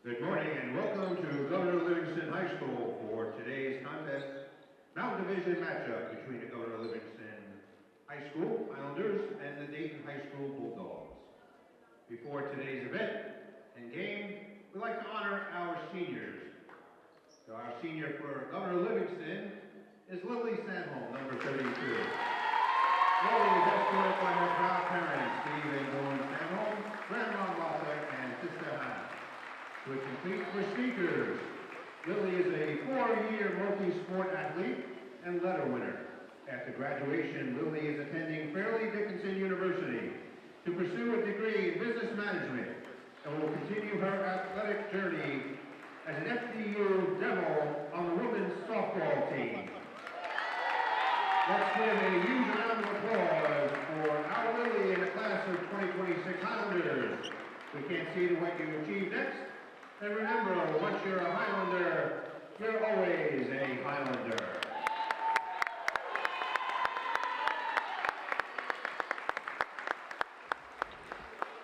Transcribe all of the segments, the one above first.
Good morning and welcome to Governor Livingston High School for today's contest, Mountain Division matchup between the Governor Livingston High School Islanders and the Dayton High School Bulldogs. Before today's event and game, we'd like to honor our seniors. So our senior for Governor Livingston is Lily Sandholm, number 32. Lily is escorted by her proud parents, Steve and Dawn Sandholm, Grandma Martha, and Sister Hannah. To complete for speakers, Lily is a 4-year multi-sport athlete and letter winner. After graduation, Lily is attending Fairleigh Dickinson University to pursue a degree in business management and will continue her athletic journey as an FDU Devil on the women's softball team. Let's give a huge round of applause for our Lily in the class of 2026 Highlanders. We can't see to what you achieve next. And remember, once you're a Highlander, you're always a Highlander.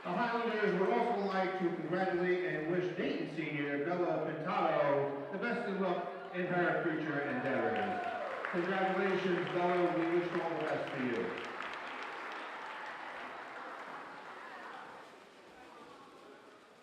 The Highlanders would also like to congratulate and wish Dayton senior Bella Pintado the best of luck in her future endeavors. Congratulations, Bella. We wish all the best for you.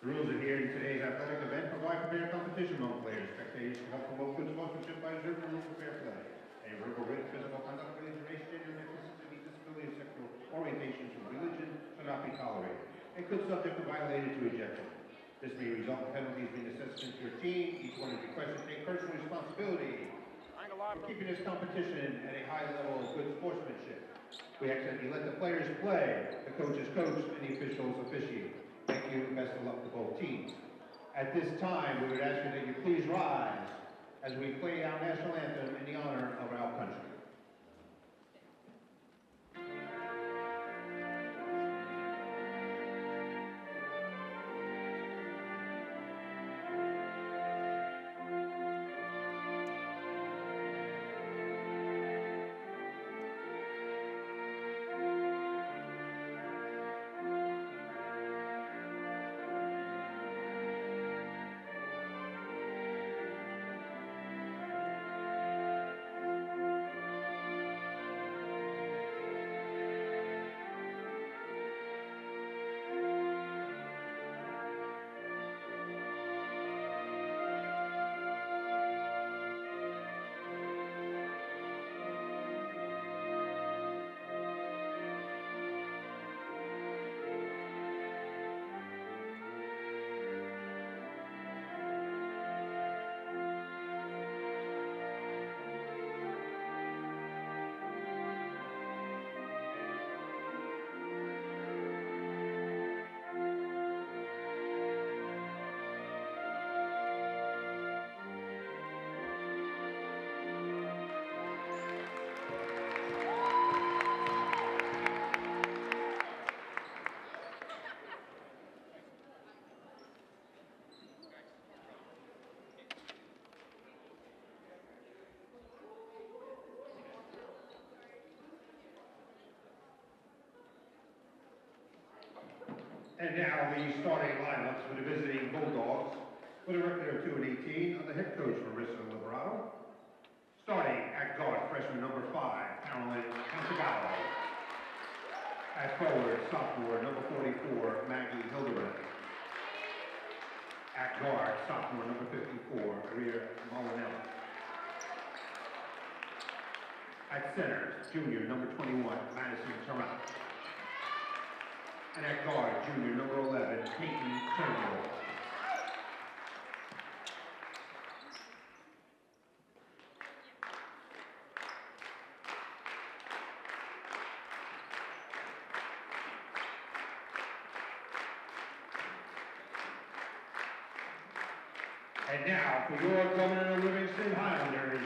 The rules adhered to today's athletic event provide for fair competition among players. Spectators can help promote good sportsmanship by observing the rules of fair play. Any verbal, written, physical conduct related to race, gender, ethnicity, disability, sexual orientation, or religion shall not be tolerated and could subject the violator to ejection. This may result in penalties being assessed against your team. Each one is requested to take personal responsibility for keeping this competition at a high level of good sportsmanship. We ask that you let the players play, the coaches coach, and the officials officiate. Thank you and best of luck to both teams. At this time, we would ask you that you please rise as we play our national anthem in the honor of our country. And now the starting lineups for the visiting Bulldogs with a record of 2-18 under head coach Marissa Liberato. Starting at guard, freshman number 5, Carolyn Cantagallo. At forward, sophomore number 44, Maggie Hildebrand. At guard, sophomore number 54, Rhea Molinelli. At center, junior number 21, Madison Tarrant. And at guard, junior number 11, Peyton Turnbull. And now for your Governor Livingston Highlanders,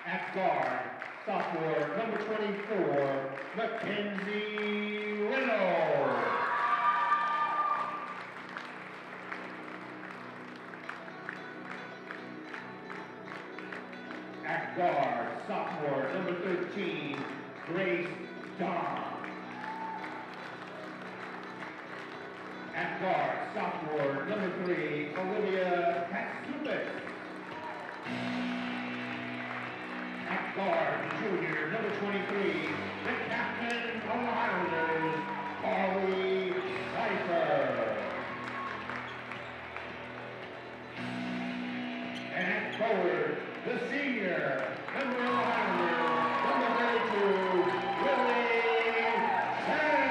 at guard, sophomore number 24, Mackenzie Reynolds. At guard, sophomore number 13, Grace Don. At guard, sophomore, number 3, Olivia Katsoupas. At guard, junior, number 23, the captain of the Highlanders, Carly Pfeiffer. And at forward, the senior, member of the Highlanders, number 32, Willie Sand.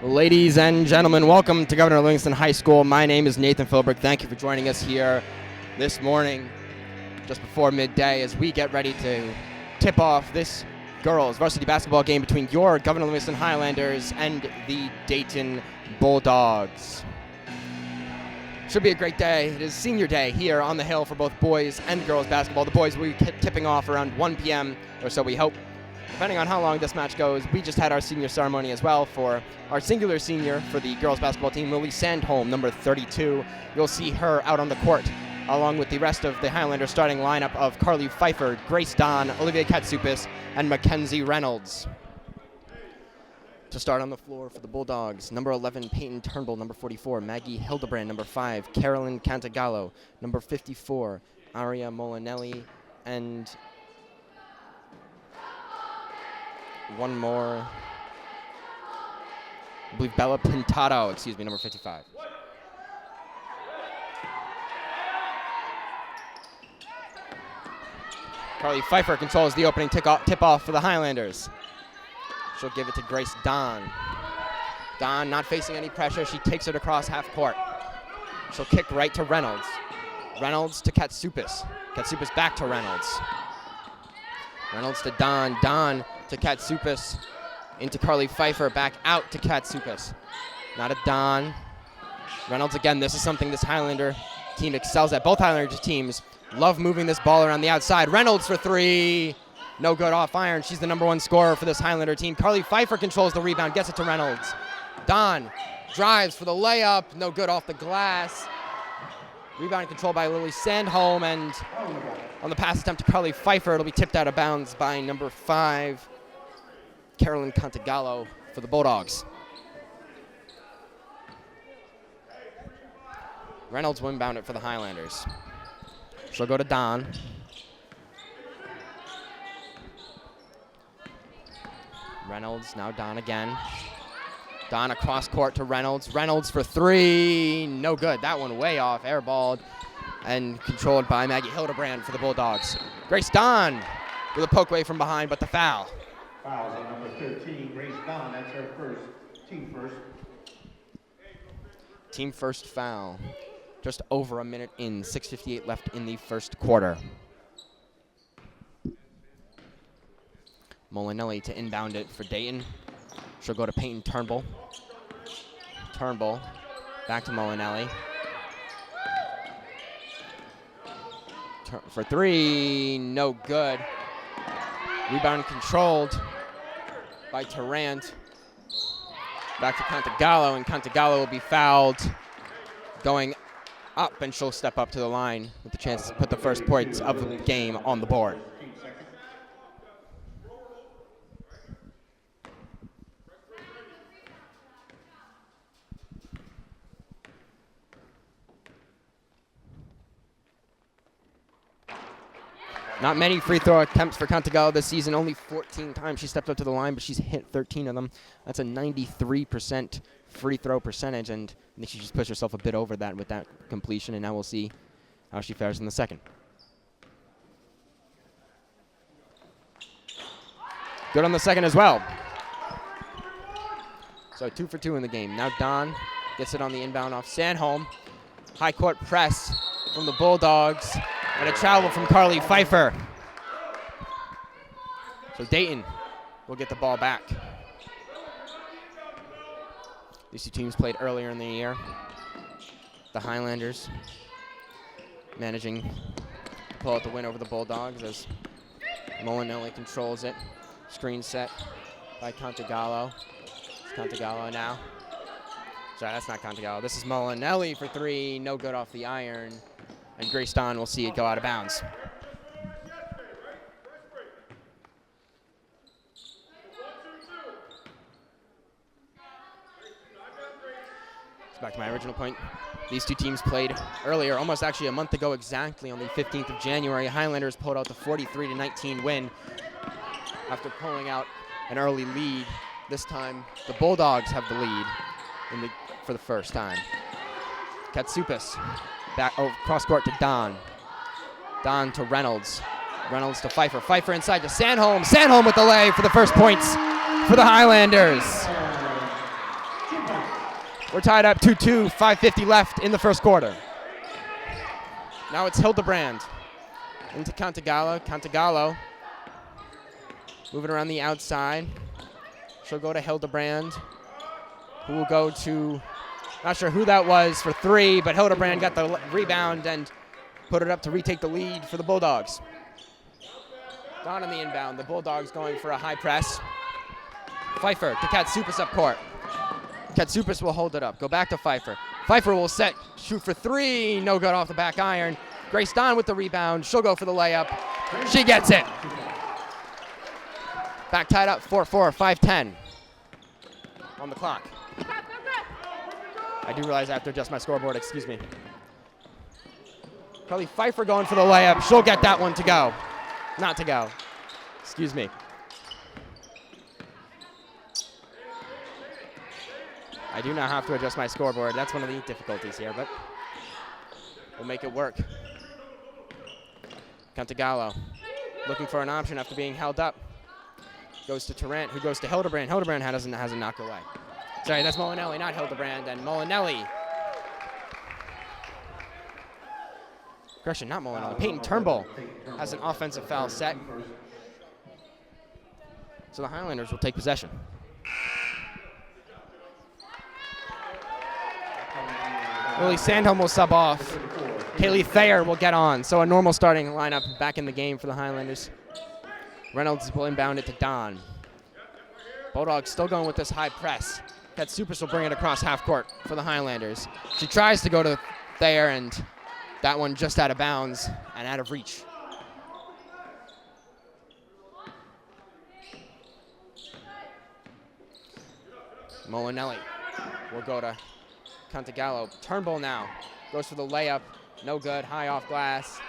Ladies and gentlemen, welcome to Governor Livingston High School. My name is Nathan Philbrick. Thank you for joining us here this morning, just before midday, as we get ready to tip off this girls' varsity basketball game between your Governor Livingston Highlanders and the Dayton Bulldogs. Should be a great day. It is senior day here on the Hill for both boys and girls basketball. The boys will be tipping off around 1 p.m. or so, we hope. Depending on how long this match goes, we just had our senior ceremony as well for our singular senior for the girls basketball team, Lily Sandholm, number 32. You'll see her out on the court along with the rest of the Highlander starting lineup of Carly Pfeiffer, Grace Don, Olivia Katsoupas, and Mackenzie Reynolds. To start on the floor for the Bulldogs, number 11, Peyton Turnbull, number 44, Maggie Hildebrand, number 5, Carolyn Cantagallo, number 54, Aria Molinelli, and one more, I believe Bella Pintado, number 55. Carly Pfeiffer controls the opening tip-off for the Highlanders. She'll give it to Grace Don. Don not facing any pressure. She takes it across half court. She'll kick right to Reynolds. Reynolds to Katsoupas. Katsoupas back to Reynolds. Reynolds to Don. Don to Katsoupas. Into Carly Pfeiffer. Back out to Katsoupas. Not a Don. Reynolds again. This is something this Highlander team excels at. Both Highlander teams love moving this ball around the outside. Reynolds for 3. No good off iron. She's the number 1 scorer for this Highlander team. Carly Pfeiffer controls the rebound, gets it to Reynolds. Don drives for the layup. No good off the glass. Rebound controlled by Lily Sandholm, and on the pass attempt to Carly Pfeiffer, it'll be tipped out of bounds by number 5, Carolyn Cantagallo for the Bulldogs. Reynolds will inbound it for the Highlanders. She'll go to Don. Reynolds, now Don again. Don across court to Reynolds. Reynolds for 3, no good. That one way off, airballed, and controlled by Maggie Hildebrand for the Bulldogs. Grace Don with a poke away from behind, but the foul. Fouls on number 13, Grace Don. That's her first, team first. Team first foul. Just over a minute in, 6:58 left in the first quarter. Molinelli to inbound it for Dayton. She'll go to Peyton Turnbull. Turnbull back to Molinelli. For 3, no good. Rebound controlled by Tarrant. Back to Cantagallo, and Cantagallo will be fouled going up, and she'll step up to the line with the chance to put the first points of the game on the board. Not many free throw attempts for Cantagallo this season. Only 14 times she stepped up to the line, but she's hit 13 of them. That's a 93% free throw percentage, and I think she just pushed herself a bit over that with that completion, and now we'll see how she fares in the second. Good on the second as well. So 2 for 2 in the game. Now Don gets it on the inbound off Sandholm. High court press from the Bulldogs. And a travel from Carly Pfeiffer. So Dayton will get the ball back. These two teams played earlier in the year. The Highlanders managing to pull out the win over the Bulldogs as Molinelli controls it. Screen set by Cantagallo. It's Cantagallo now. Sorry, that's not Cantagallo. This is Molinelli for three. No good off the iron. And Grace Don will see it go out of bounds. Back to my original point. These two teams played earlier, almost actually a month ago exactly, on the 15th of January. Highlanders pulled out the 43-19 win after pulling out an early lead. This time, the Bulldogs have the lead for the first time. Katsoupas back cross court to Don. Don to Reynolds. Reynolds to Pfeiffer. Pfeiffer inside to Sandholm. Sandholm with the lay for the first points for the Highlanders. We're tied up 2-2, 5:50 left in the first quarter. Now it's Hildebrand into Cantagallo. Cantagallo moving around the outside. She'll go to Hildebrand, who will go to, not sure who that was, for three, but Hildebrand got the rebound and put it up to retake the lead for the Bulldogs. Down on the inbound, the Bulldogs going for a high press. Pfeiffer to Katsoupas up court. Katsoupas will hold it up. Go back to Pfeiffer. Pfeiffer will set, shoot for three. No good off the back iron. Grace Don with the rebound. She'll go for the layup. She gets it. Back tied up 4-4, 5:10 on the clock. I do realize I have to adjust my scoreboard. Excuse me. Probably Pfeiffer going for the layup. She'll get that one to go. Not to go. Excuse me. I do not have to adjust my scoreboard. That's one of the difficulties here, but we'll make it work. Cantagallo looking for an option after being held up. Goes to Tarrant, who goes to Hildebrand. Hildebrand has a knock away. Sorry, that's Molinelli, not Hildebrand. And Molinelli. Correction, not Molinelli. Peyton Turnbull has an offensive foul set. So the Highlanders will take possession. Lily Sandholm will sub off. Kaylee Thayer will get on. So a normal starting lineup back in the game for the Highlanders. Reynolds will inbound it to Don. Bulldogs still going with this high press. Katsoupas will bring it across half court for the Highlanders. She tries to go to Thayer, and that one just out of bounds and out of reach. Molinelli will go to Cantagallo. Turnbull now goes for the layup. No good. High off glass.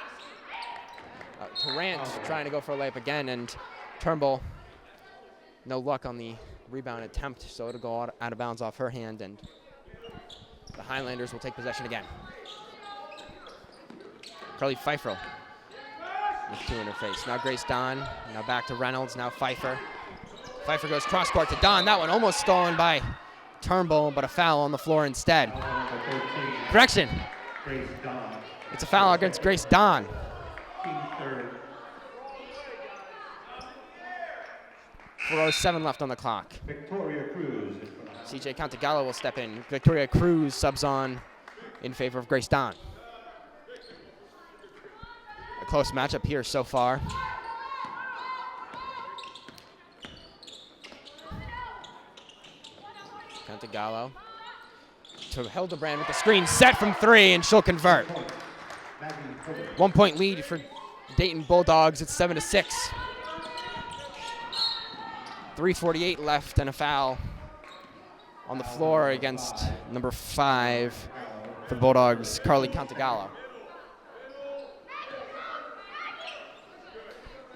Tarrant trying to go for a layup again, and Turnbull, no luck on the rebound attempt, so it'll go out of bounds off her hand, and the Highlanders will take possession again. Carly Pfeiffer with two in her face. Now Grace Don. Now back to Reynolds. Now Pfeiffer. Pfeiffer goes cross court to Don. That one almost stolen by Turnbull, but a foul on the floor instead. Correction. It's a foul against Grace Don. 4:07 left on the clock. Victoria Cruz. CJ Cantagallo will step in. Victoria Cruz subs on in favor of Grace Don. A close matchup here so far. Cantagallo to Hildebrand with the screen set from three, and she'll convert. 1 point lead for Dayton Bulldogs. It's 7-6. 3:48 left and a foul on the floor against number 5 for the Bulldogs, Carly Cantagallo.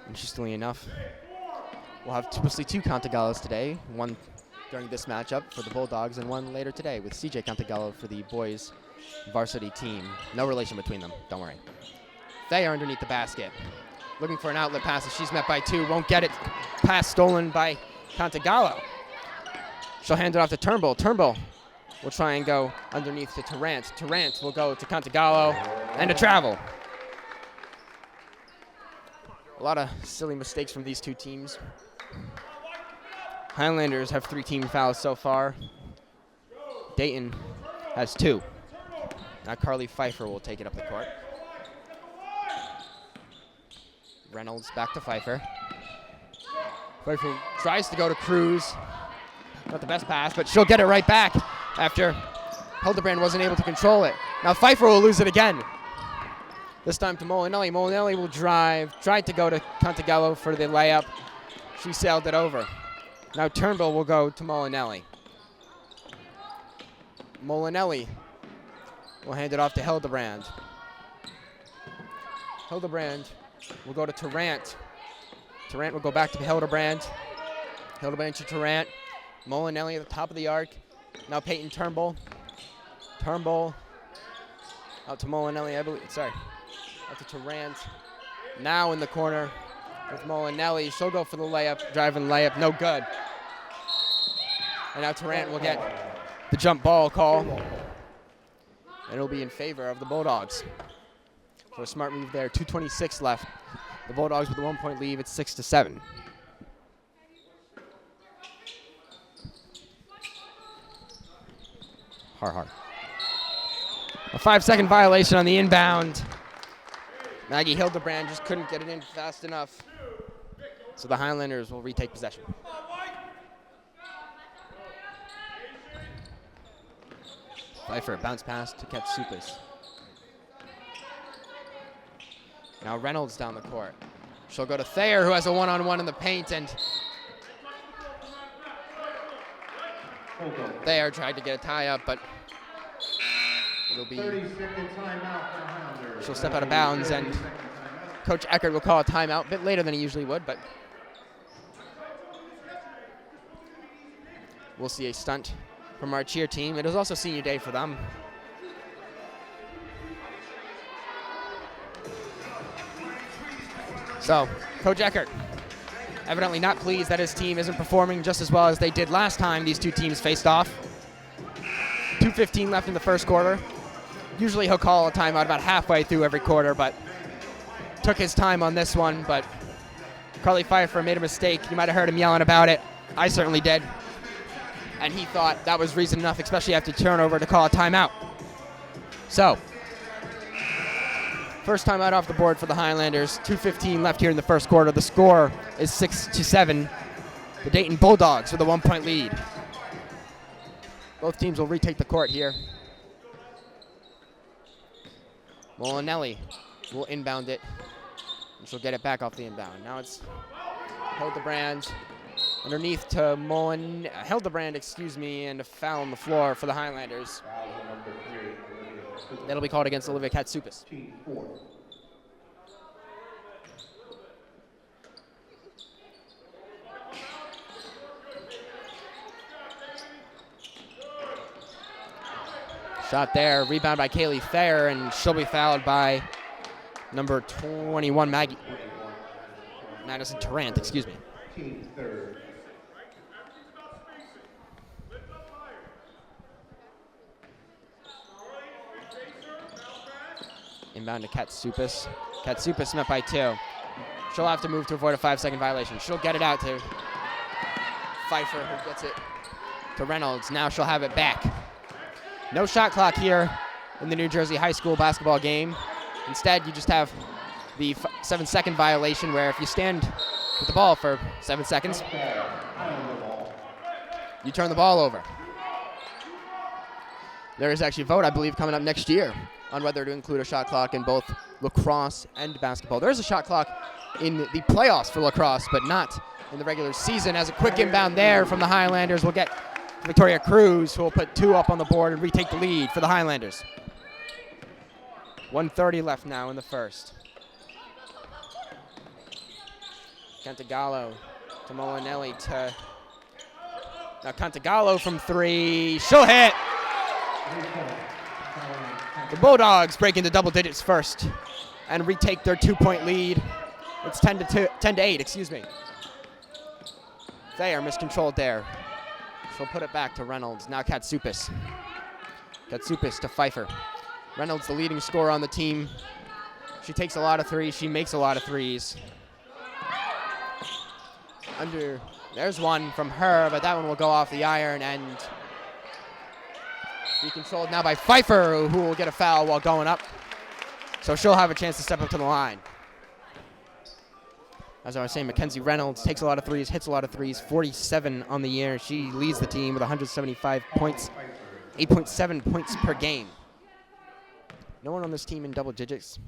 Interestingly enough, we'll have mostly two Cantagallos today, one during this matchup for the Bulldogs and one later today with CJ Cantagallo for the boys varsity team. No relation between them, don't worry. They are underneath the basket. Looking for an outlet pass as she's met by two, won't get it. Pass stolen by Cantagallo. She'll hand it off to Turnbull. Turnbull will try and go underneath to Tarrant. Tarrant will go to Cantagallo and a travel. A lot of silly mistakes from these two teams. Highlanders have 3 team fouls so far. Dayton has 2. Now Carly Pfeiffer will take it up the court. Reynolds back to Pfeiffer. Pfeiffer tries to go to Cruz. Not the best pass, but she'll get it right back after Hildebrand wasn't able to control it. Now Pfeiffer will lose it again. This time to Molinelli. Molinelli will drive. Tried to go to Cantagallo for the layup. She sailed it over. Now Turnbull will go to Molinelli. Molinelli will hand it off to Hildebrand. Hildebrand will go to Tarrant. Tarrant will go back to Hildebrand. Hildebrand to Tarrant. Molinelli at the top of the arc. Now Peyton Turnbull. Turnbull out to Molinelli, I believe. Sorry. Out to Tarrant. Now in the corner with Molinelli. She'll go for the layup. Driving layup. No good. And now Tarrant will get the jump ball call. And it'll be in favor of the Bulldogs. So a smart move there. 2:26 left. The Bulldogs with a 1-point lead. It's 6-7. Hard. A 5-second violation on the inbound. Maggie Hildebrand just couldn't get it in fast enough. So the Highlanders will retake possession. Pfeiffer, bounce pass to Katsoupas. Now Reynolds down the court. She'll go to Thayer, who has a one-on-one in the paint, and Thayer tried to get a tie-up, but it'll be. She'll step out of bounds, and Coach Eckert will call a timeout a bit later than he usually would, but we'll see a stunt from our cheer team. It is also senior day for them. So, Coach Eckert, evidently not pleased that his team isn't performing just as well as they did last time these two teams faced off. 2:15 left in the first quarter. Usually he'll call a timeout about halfway through every quarter, but took his time on this one. But Carly Pfeiffer made a mistake. You might have heard him yelling about it. I certainly did. And he thought that was reason enough, especially after turnover, to call a timeout. So, first timeout off the board for the Highlanders. 2:15 left here in the first quarter. The score is 6-7. The Dayton Bulldogs with a 1-point lead. Both teams will retake the court here. Molinelli will inbound it, and she'll get it back off the inbound. Now it's Hildebrand underneath to Hildebrand, and a foul on the floor for the Highlanders. That'll be called against Olivia Katsoupas. Shot there, rebound by Kaylee Thayer, and she'll be fouled by number 21, Madison Tarrant, excuse me. Inbound to Katsoupas. Katsoupas met by 2. She'll have to move to avoid a 5-second violation. She'll get it out to Pfeiffer, who gets it to Reynolds. Now she'll have it back. No shot clock here in the New Jersey high school basketball game. Instead, you just have the 7-second violation where if you stand with the ball for 7 seconds, you turn the ball over. There is actually a vote, I believe, coming up next year on whether to include a shot clock in both lacrosse and basketball. There is a shot clock in the playoffs for lacrosse, but not in the regular season. As a quick inbound there from the Highlanders, we'll get Victoria Cruz, who will put 2 up on the board and retake the lead for the Highlanders. 1:30 left now in the first. Cantagallo to Molinelli to... Now Cantagallo from 3. She'll hit! The Bulldogs break into double digits first and retake their 2-point lead. It's 10-8, excuse me. Thayer miscontrolled there. She'll put it back to Reynolds. Now Katsoupas. Katsoupas to Pfeiffer. Reynolds, the leading scorer on the team. She takes a lot of threes. She makes a lot of threes. There's one from her, but that one will go off the iron, and Be controlled now by Pfeiffer, who will get a foul while going up. So she'll have a chance to step up to the line. As I was saying, Mackenzie Reynolds takes a lot of threes, hits a lot of threes, 47 on the year. She leads the team with 175 points, 8.7 points per game. No one on this team in double digits,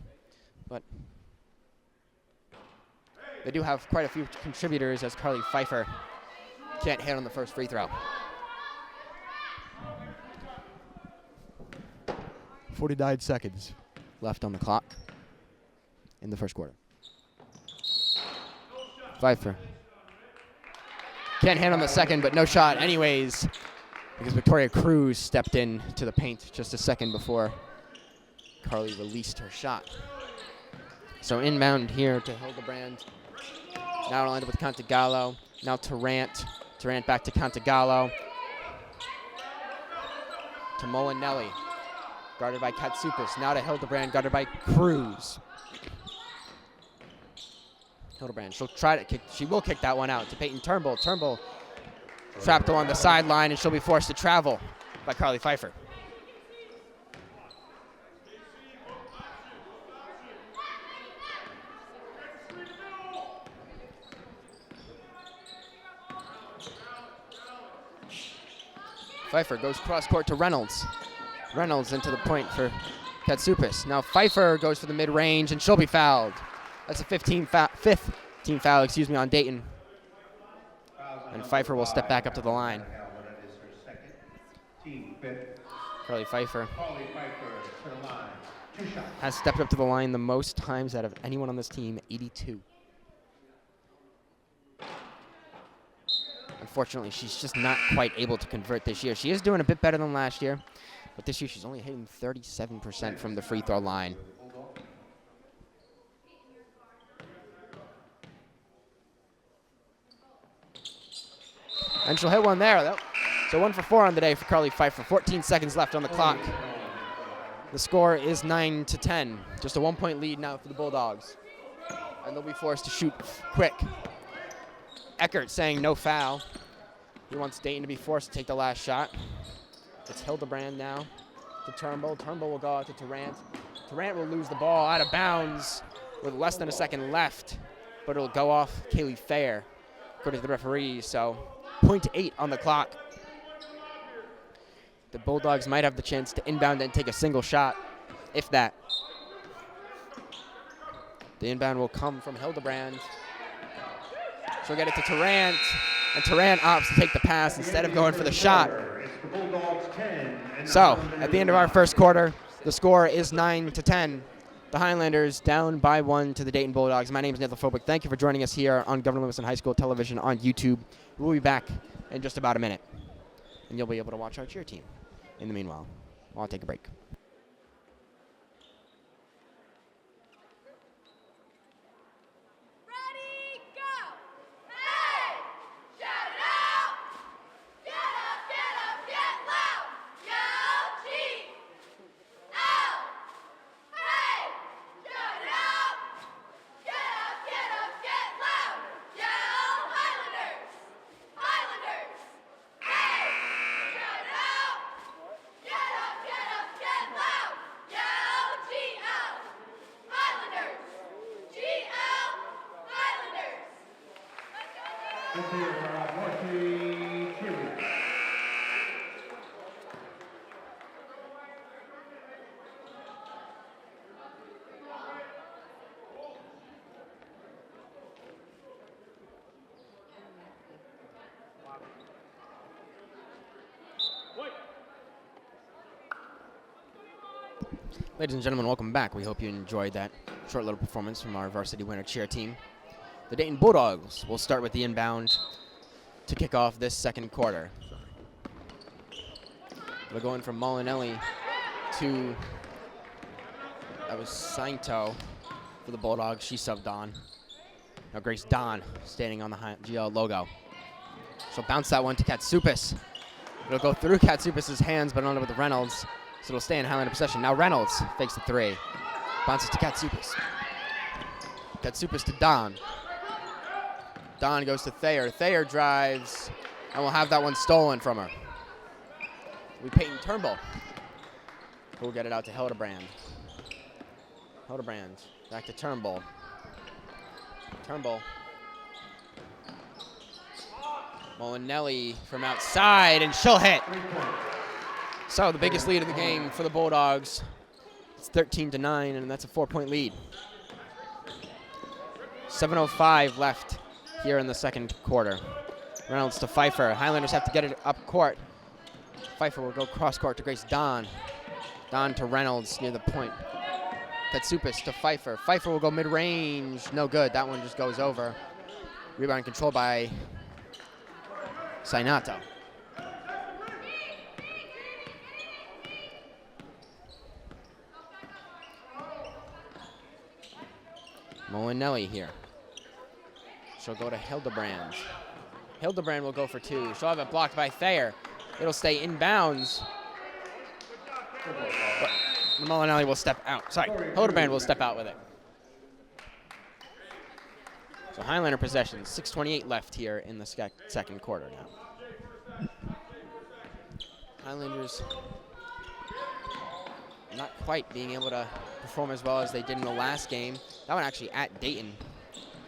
but they do have quite a few contributors, as Carly Pfeiffer can't hit on the first free throw. 49 seconds left on the clock in the first quarter. Pfeiffer can't hit on the second, but no shot anyways, because Victoria Cruz stepped in to the paint just a second before Carly released her shot. So inbound here to Hildebrand. Now it'll end up with Cantagallo. Now Tarrant. Tarrant back to Cantagallo. To Molinelli. Guarded by Katsoupas. Now to Hildebrand, guarded by Cruz. Hildebrand, she'll try to kick. She will kick that one out to Peyton Turnbull. Turnbull trapped along the sideline, and she'll be forced to travel by Carly Pfeiffer. Pfeiffer goes cross court to Reynolds. Reynolds into the point for Katsoupas. Now Pfeiffer goes for the mid-range, and she'll be fouled. That's a fifth team foul, on Dayton. And Pfeiffer will step back up to the line. Carly Pfeiffer has stepped up to the line the most times out of anyone on this team, 82. Unfortunately, she's just not quite able to convert this year. She is doing a bit better than last year, but this year she's only hitting 37% from the free throw line. And she'll hit one there, though. So 1 for 4 on the day for Carly Pfeiffer. 14 seconds left on the clock. The score is 9-10. Just a 1-point lead now for the Bulldogs. And they'll be forced to shoot quick. Eckert saying no foul. He wants Dayton to be forced to take the last shot. It's Hildebrand now to Turnbull. Turnbull will go out to Tarrant. Tarrant will lose the ball out of bounds with less than a second left, but it'll go off Kaylee Fair, according to the referees. So 0.8 on the clock. The Bulldogs might have the chance to inbound and take a single shot, if that. The inbound will come from Hildebrand. She'll get it to Tarrant, and Tarrant opts to take the pass instead of going for the shot. So, at the end of our first quarter, the score is 9-10. The Highlanders down by 1 to the Dayton Bulldogs. My name is Nathan Philbrick. Thank you for joining us here on Governor Livingston High School Television on YouTube. We'll be back in just about a minute, and you'll be able to watch our cheer team. In the meanwhile, I'll take a break. Ladies and gentlemen, welcome back. We hope you enjoyed that short little performance from our varsity winner cheer team. The Dayton Bulldogs will start with the inbound to kick off this second quarter. They're going from Molinelli to, that was Sainto for the Bulldogs. She subbed on. Now Grace Don standing on the GL logo. She'll bounce that one to Katsoupas. It'll go through Katsoupas' hands, but on with Reynolds. So it'll stay in Highlander possession. Now Reynolds fakes the three. Bounces to Katsoupas. Katsoupas to Don. Don goes to Thayer. Thayer drives, and we'll have that one stolen from her. We Peyton Turnbull Who'll get it out to Hildebrand. Hildebrand back to Turnbull. Turnbull. Molinelli from outside, and she'll hit. So the biggest lead of the game for the Bulldogs. It's 13-9, and that's a 4-point lead. 7:05 left here in the second quarter. Reynolds to Pfeiffer. Highlanders have to get it up court. Pfeiffer will go cross court to Grace Don. Don to Reynolds near the point. Katsoupas to Pfeiffer. Pfeiffer will go mid-range. No good. That one just goes over. Rebound controlled by Sainato. Molinelli here. She'll go to Hildebrand. Hildebrand will go for two. She'll have it blocked by Thayer. It'll stay inbounds. But Molinelli will step out. Sorry, Hildebrand will step out with it. So Highlander possession. 6:28 left here in the second quarter now. Highlanders not quite being able to perform as well as they did in the last game. That one actually at Dayton.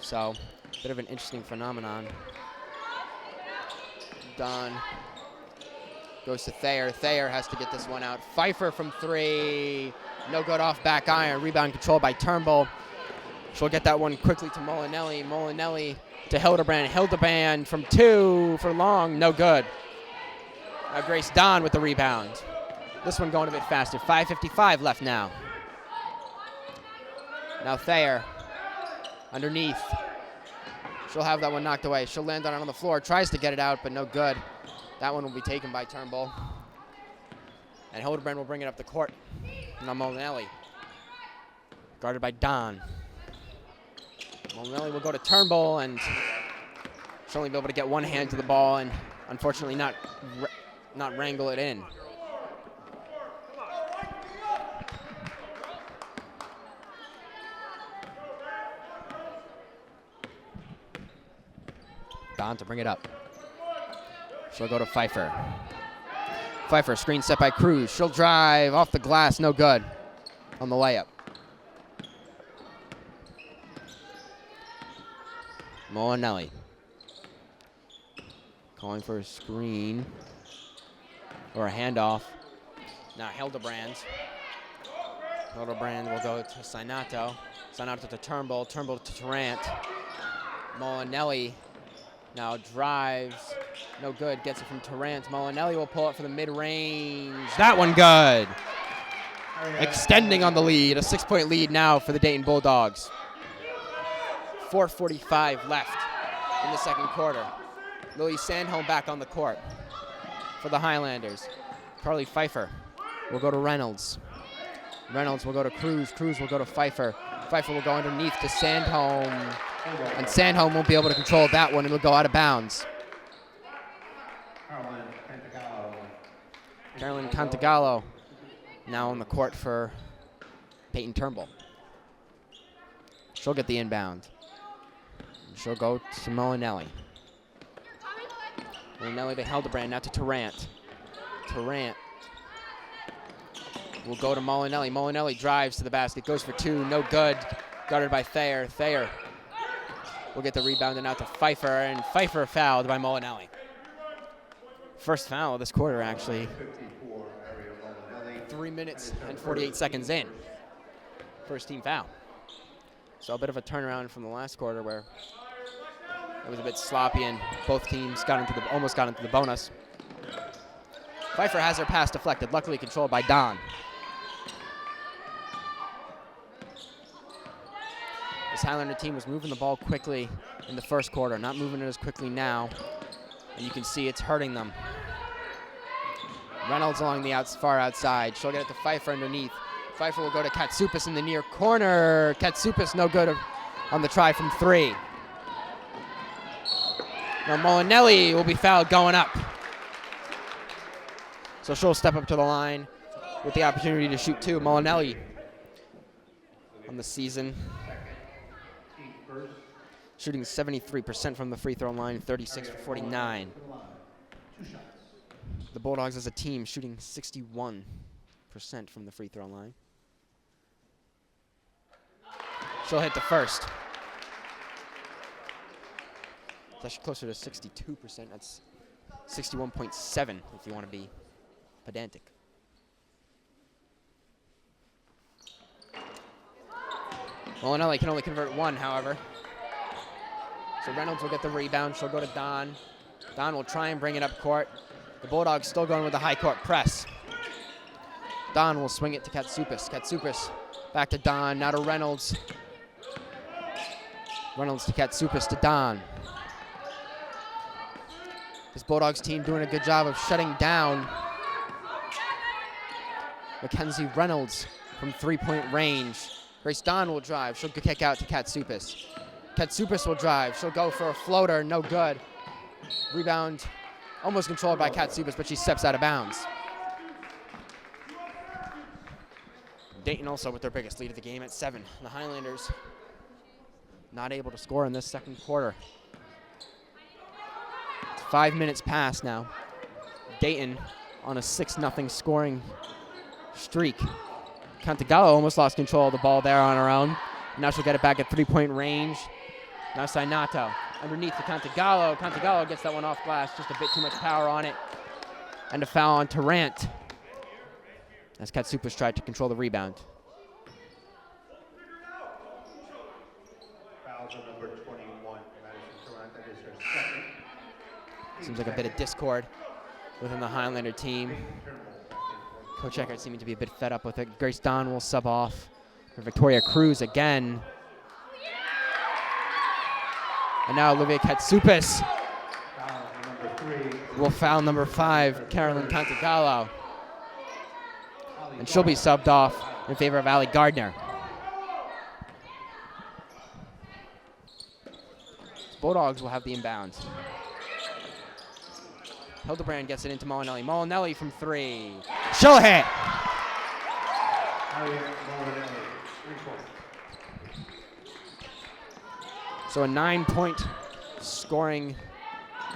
So a bit of an interesting phenomenon. Don goes to Thayer. Thayer has to get this one out. Pfeiffer from three. No good off back iron. Rebound controlled by Turnbull. She'll get that one quickly to Molinelli. Molinelli to Hildebrand. Hildebrand from two for long. No good. Now Grace Don with the rebound. This one going a bit faster. 5:55 left now. Now Thayer underneath. She'll have that one knocked away. She'll land on it on the floor. Tries to get it out, but no good. That one will be taken by Turnbull. And Hildebrand will bring it up the court. Now Molinelli. Guarded by Don. Molinelli will go to Turnbull, and she'll only be able to get one hand to the ball and unfortunately not wrangle it in. Don to bring it up. She'll go to Pfeiffer. Pfeiffer, screen set by Cruz. She'll drive off the glass, no good on the layup. Molinelli calling for a screen or a handoff. Now Hildebrand. Hildebrand will go to Sainato. Sainato to Turnbull. Turnbull to Tarrant. Molinelli now drives. No good. Gets it from Tarrant. Molinelli will pull it for the mid-range. That one good. Extending on the lead. A 6-point lead now for the Dayton Bulldogs. 4:45 left in the second quarter. Lily Sandholm back on the court for the Highlanders. Carly Pfeiffer will go to Reynolds. Reynolds will go to Cruz. Cruz will go to Pfeiffer. Pfeiffer will go underneath to Sandholm. And Sandholm won't be able to control that one. It will go out of bounds. Carolyn Cantagallo now on the court for Peyton Turnbull. She'll get the inbound. She'll go to Molinelli. Molinelli to Hildebrand, now to Tarrant. Tarrant will go to Molinelli. Molinelli drives to the basket, goes for two, no good. Guarded by Thayer. Thayer will get the rebound and out to Pfeiffer, and Pfeiffer fouled by Molinelli. First foul of this quarter, actually. 3 minutes and 48 seconds in. First team foul. So a bit of a turnaround from the last quarter where it was a bit sloppy and both teams almost got into the bonus. Pfeiffer has her pass deflected, luckily controlled by Don. This Highlander team was moving the ball quickly in the first quarter, not moving it as quickly now, and you can see it's hurting them. Reynolds along the far outside. She'll get it to Pfeiffer underneath. Pfeiffer will go to Katsoupas in the near corner. Katsoupas no good on the try from three. Now Molinelli will be fouled going up. So she'll step up to the line with the opportunity to shoot two. Molinelli on the season, shooting 73% from the free throw line, 36 for 49. The Bulldogs as a team shooting 61 from the free throw line. She'll hit the first. It's actually closer to 62%. That's 61.7 if you want to be pedantic. Molinelli can only convert one, however. So Reynolds will get the rebound. She'll go to Don. Don will try and bring it up court. The Bulldogs still going with the high court press. Don will swing it to Katsoupas. Katsoupas back to Don. Now to Reynolds. Reynolds to Katsoupas to Don. This Bulldogs team doing a good job of shutting down Mackenzie Reynolds from three-point range. Grace Don will drive. She'll kick out to Katsoupas. Katsoupas will drive. She'll go for a floater. No good. Rebound almost controlled by Katsoupas, but she steps out of bounds. Dayton also with their biggest lead of the game at 7. The Highlanders not able to score in this second quarter. It's 5 minutes past now. Dayton on a 6-0 scoring streak. Cantagallo almost lost control of the ball there on her own. Now she'll get it back at three-point range. Now Sainato underneath to Cantagallo. Cantagallo gets that one off glass, just a bit too much power on it. And a foul on Tarrant as Katsoupas tried to control the rebound. Fouls on number 21, Madison Tarrant. That is her second. Seems like a bit of discord within the Highlander team. Coach Eckert seeming to be a bit fed up with it. Grace Don will sub off for Victoria Cruz again. And now Olivia Katsoupas will foul number 5, Carolyn Cantagallo. And she'll be subbed off in favor of Allie Gardner. Bulldogs will have the inbound. Hildebrand gets it into Molinelli. Molinelli from 3. She'll hit. So a 9-point scoring,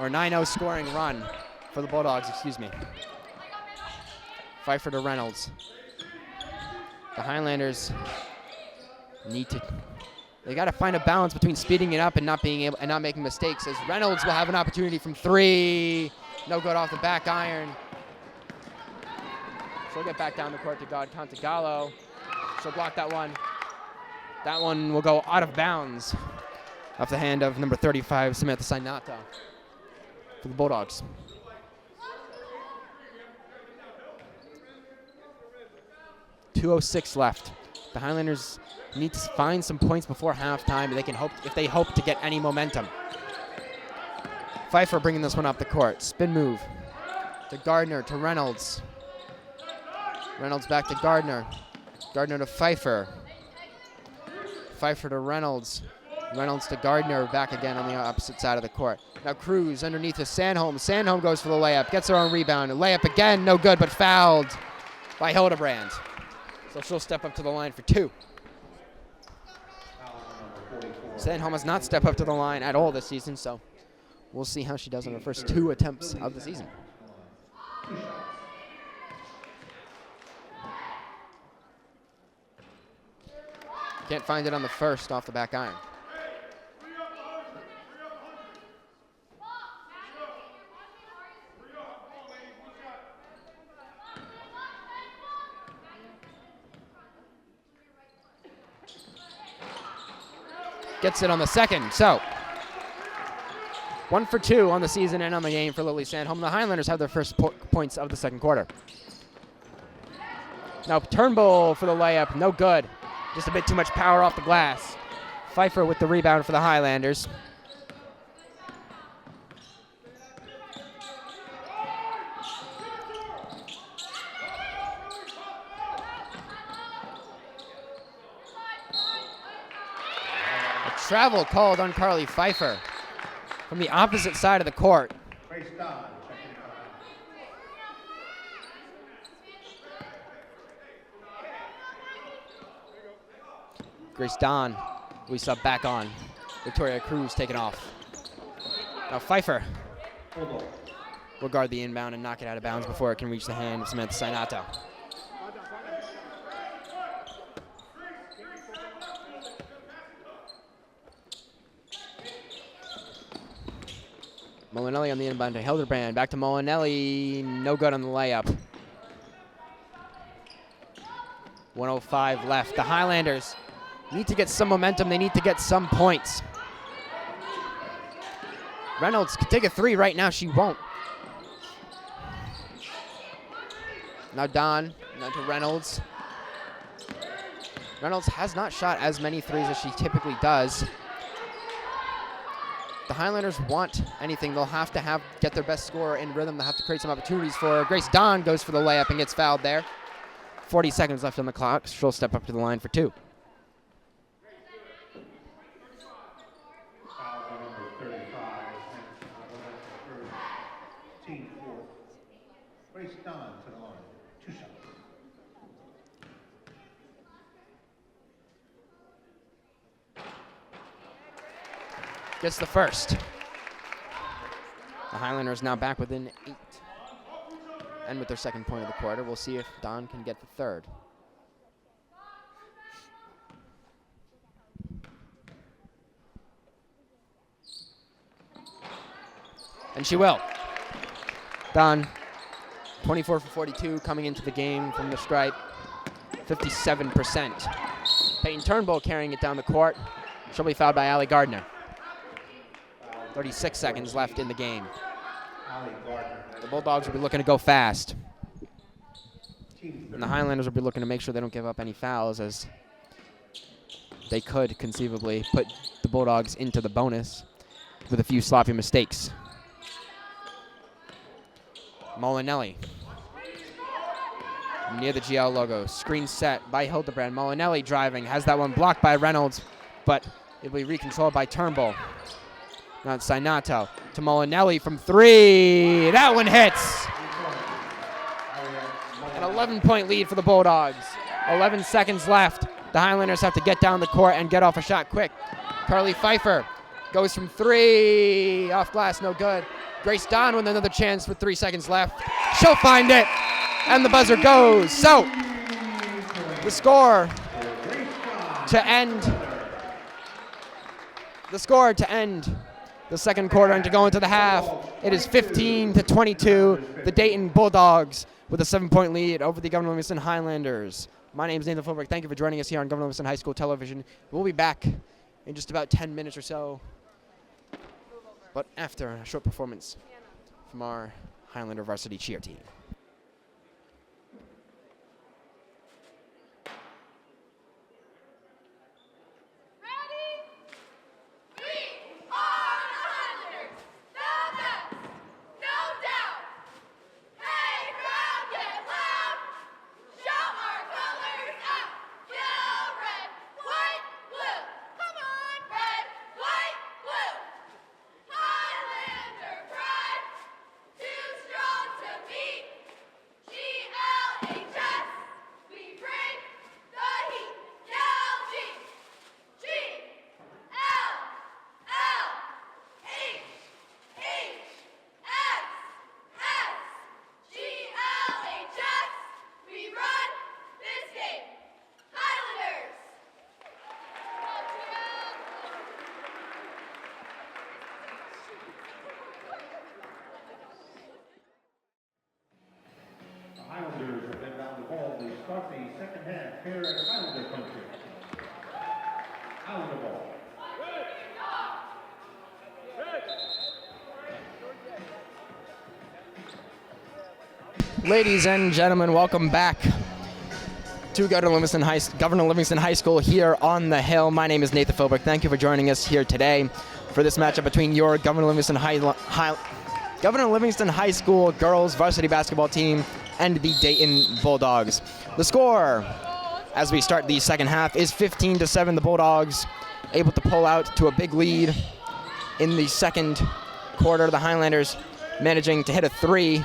or 9-0 scoring run for the Bulldogs, excuse me. Pfeiffer to Reynolds. The Highlanders they got to find a balance between speeding it up and not being able and not making mistakes, as Reynolds will have an opportunity from 3. No good off the back iron. She'll get back down the court to Cantagallo. She'll block that one. That one will go out of bounds off the hand of number 35, Samantha Sainato, for the Bulldogs. .206 left. The Highlanders need to find some points before halftime if they hope to get any momentum. Pfeiffer bringing this one up the court. Spin move to Gardner, to Reynolds. Reynolds back to Gardner. Gardner to Pfeiffer. Pfeiffer to Reynolds. Reynolds to Gardner, back again on the opposite side of the court. Now Cruz underneath to Sandholm. Sandholm goes for the layup, gets her own rebound. A layup again, no good, but fouled by Hildebrand. So she'll step up to the line for 2. Sandholm has not stepped up to the line at all this season, so we'll see how she does on her first 2 attempts of the season. Can't find it on the first off the back iron. Gets it on the second, so 1 for 2 on the season and on the game for Lily Sandholm. The Highlanders have their first points of the second quarter. Now Turnbull for the layup, no good. Just a bit too much power off the glass. Pfeiffer with the rebound for the Highlanders. A travel called on Carly Pfeiffer from the opposite side of the court. Grace Don, we sub back on. Victoria Cruz taken off. Now Pfeiffer will guard the inbound and knock it out of bounds before it can reach the hand of Samantha Sainato. Molinelli on the inbound to Hildebrand. Back to Molinelli. No good on the layup. 1:05 left. The Highlanders need to get some momentum. They need to get some points. Reynolds could take a three right now. She won't. Now Don. Now to Reynolds. Reynolds has not shot as many threes as she typically does. The Highlanders want anything. They'll have to get their best scorer in rhythm. They'll have to create some opportunities for her. Grace Don goes for the layup and gets fouled there. 40 seconds left on the clock. She'll step up to the line for two. Foul on number 35, team fourth. Grace Don to the line. 2 shots. Gets the first. The Highlanders now back within 8. And with their second point of the quarter, we'll see if Don can get the third. And she will. Don, 24 for 42 coming into the game from the stripe, 57%. Peyton Turnbull carrying it down the court. She'll be fouled by Allie Gardner. 36 seconds left in the game. The Bulldogs will be looking to go fast. And the Highlanders will be looking to make sure they don't give up any fouls, as they could conceivably put the Bulldogs into the bonus with a few sloppy mistakes. Molinelli near the GL logo. Screen set by Hildebrand. Molinelli driving. Has that one blocked by Reynolds, but it'll be recontrolled by Turnbull. Now it's Sainato to Molinelli from 3. That one hits. An 11-point lead for the Bulldogs. 11 seconds left. The Highlanders have to get down the court and get off a shot quick. Carly Pfeiffer goes from 3. Off glass, no good. Grace Don with another chance with 3 seconds left. She'll find it. And the buzzer goes. So the score to end the second quarter and to go into the half, it is 15-22. The Dayton Bulldogs with a 7-point lead over the Governor Livingston Highlanders. My name is Nathan Philbrick. Thank you for joining us here on Governor Livingston High School Television. We'll be back in just about 10 minutes or so, but after a short performance from our Highlander varsity cheer team. Highlanders have been down the ball. They start the second half here at Highlander country. Highlander ball. Ladies and gentlemen, welcome back to Governor Livingston High School here on the Hill. My name is Nathan Philbrick. Thank you for joining us here today for this matchup between your Governor Livingston High School girls varsity basketball team and the Dayton Bulldogs. The score as we start the second half is 15-7. The Bulldogs able to pull out to a big lead in the second quarter. The Highlanders managing to hit a 3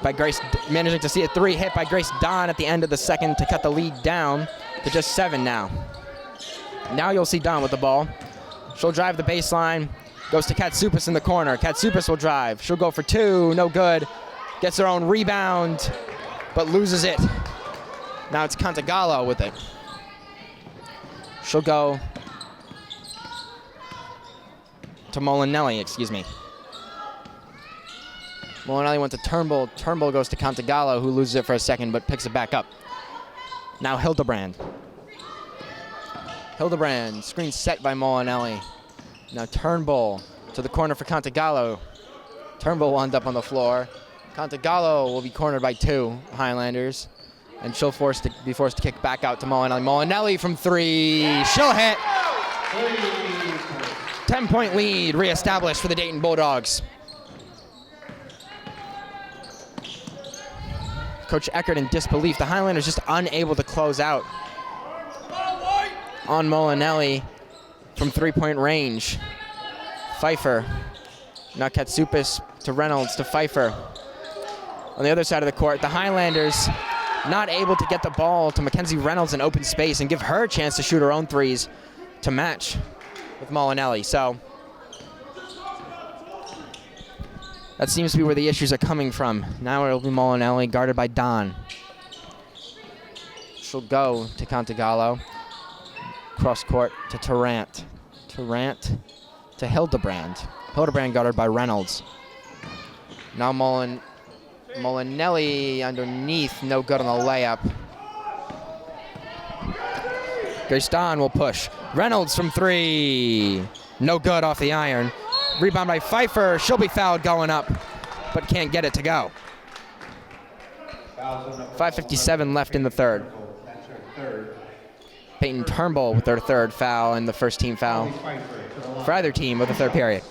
by Grace, managing to see a 3 hit by Grace Don at the end of the second to cut the lead down to just 7 now. Now you'll see Don with the ball. She'll drive the baseline, goes to Katsoupas in the corner. Katsoupas will drive. She'll go for 2, no good. Gets her own rebound, but loses it. Now it's Cantagalo with it. She'll go to Molinelli, excuse me. Molinelli went to Turnbull. Turnbull goes to Cantagallo, who loses it for a second but picks it back up. Now Hildebrand. Hildebrand, screen set by Molinelli. Now Turnbull to the corner for Cantagallo. Turnbull will end up on the floor. Cantagallo will be cornered by 2 Highlanders. And she'll be forced to kick back out to Molinelli. Molinelli from 3. She'll hit. 10-point lead reestablished for the Dayton Bulldogs. Coach Eckert in disbelief. The Highlanders just unable to close out on Molinelli from 3-point range. Pfeiffer. Now Katsoupas to Reynolds to Pfeiffer. On the other side of the court, the Highlanders not able to get the ball to Mackenzie Reynolds in open space and give her a chance to shoot her own threes to match with Molinelli. So that seems to be where the issues are coming from. Now it'll be Molinelli guarded by Don. She'll go to Cantagallo. Cross court to Tarrant. Tarrant to Hildebrand. Hildebrand guarded by Reynolds. Now Molinelli underneath, no good on the layup. Grace Don will push. Reynolds from 3. No good off the iron. Rebound by Pfeiffer. She'll be fouled going up, but can't get it to go. 5:57 left in the third. Peyton Turnbull with their 3rd foul and the first team foul for either team with the 3rd period.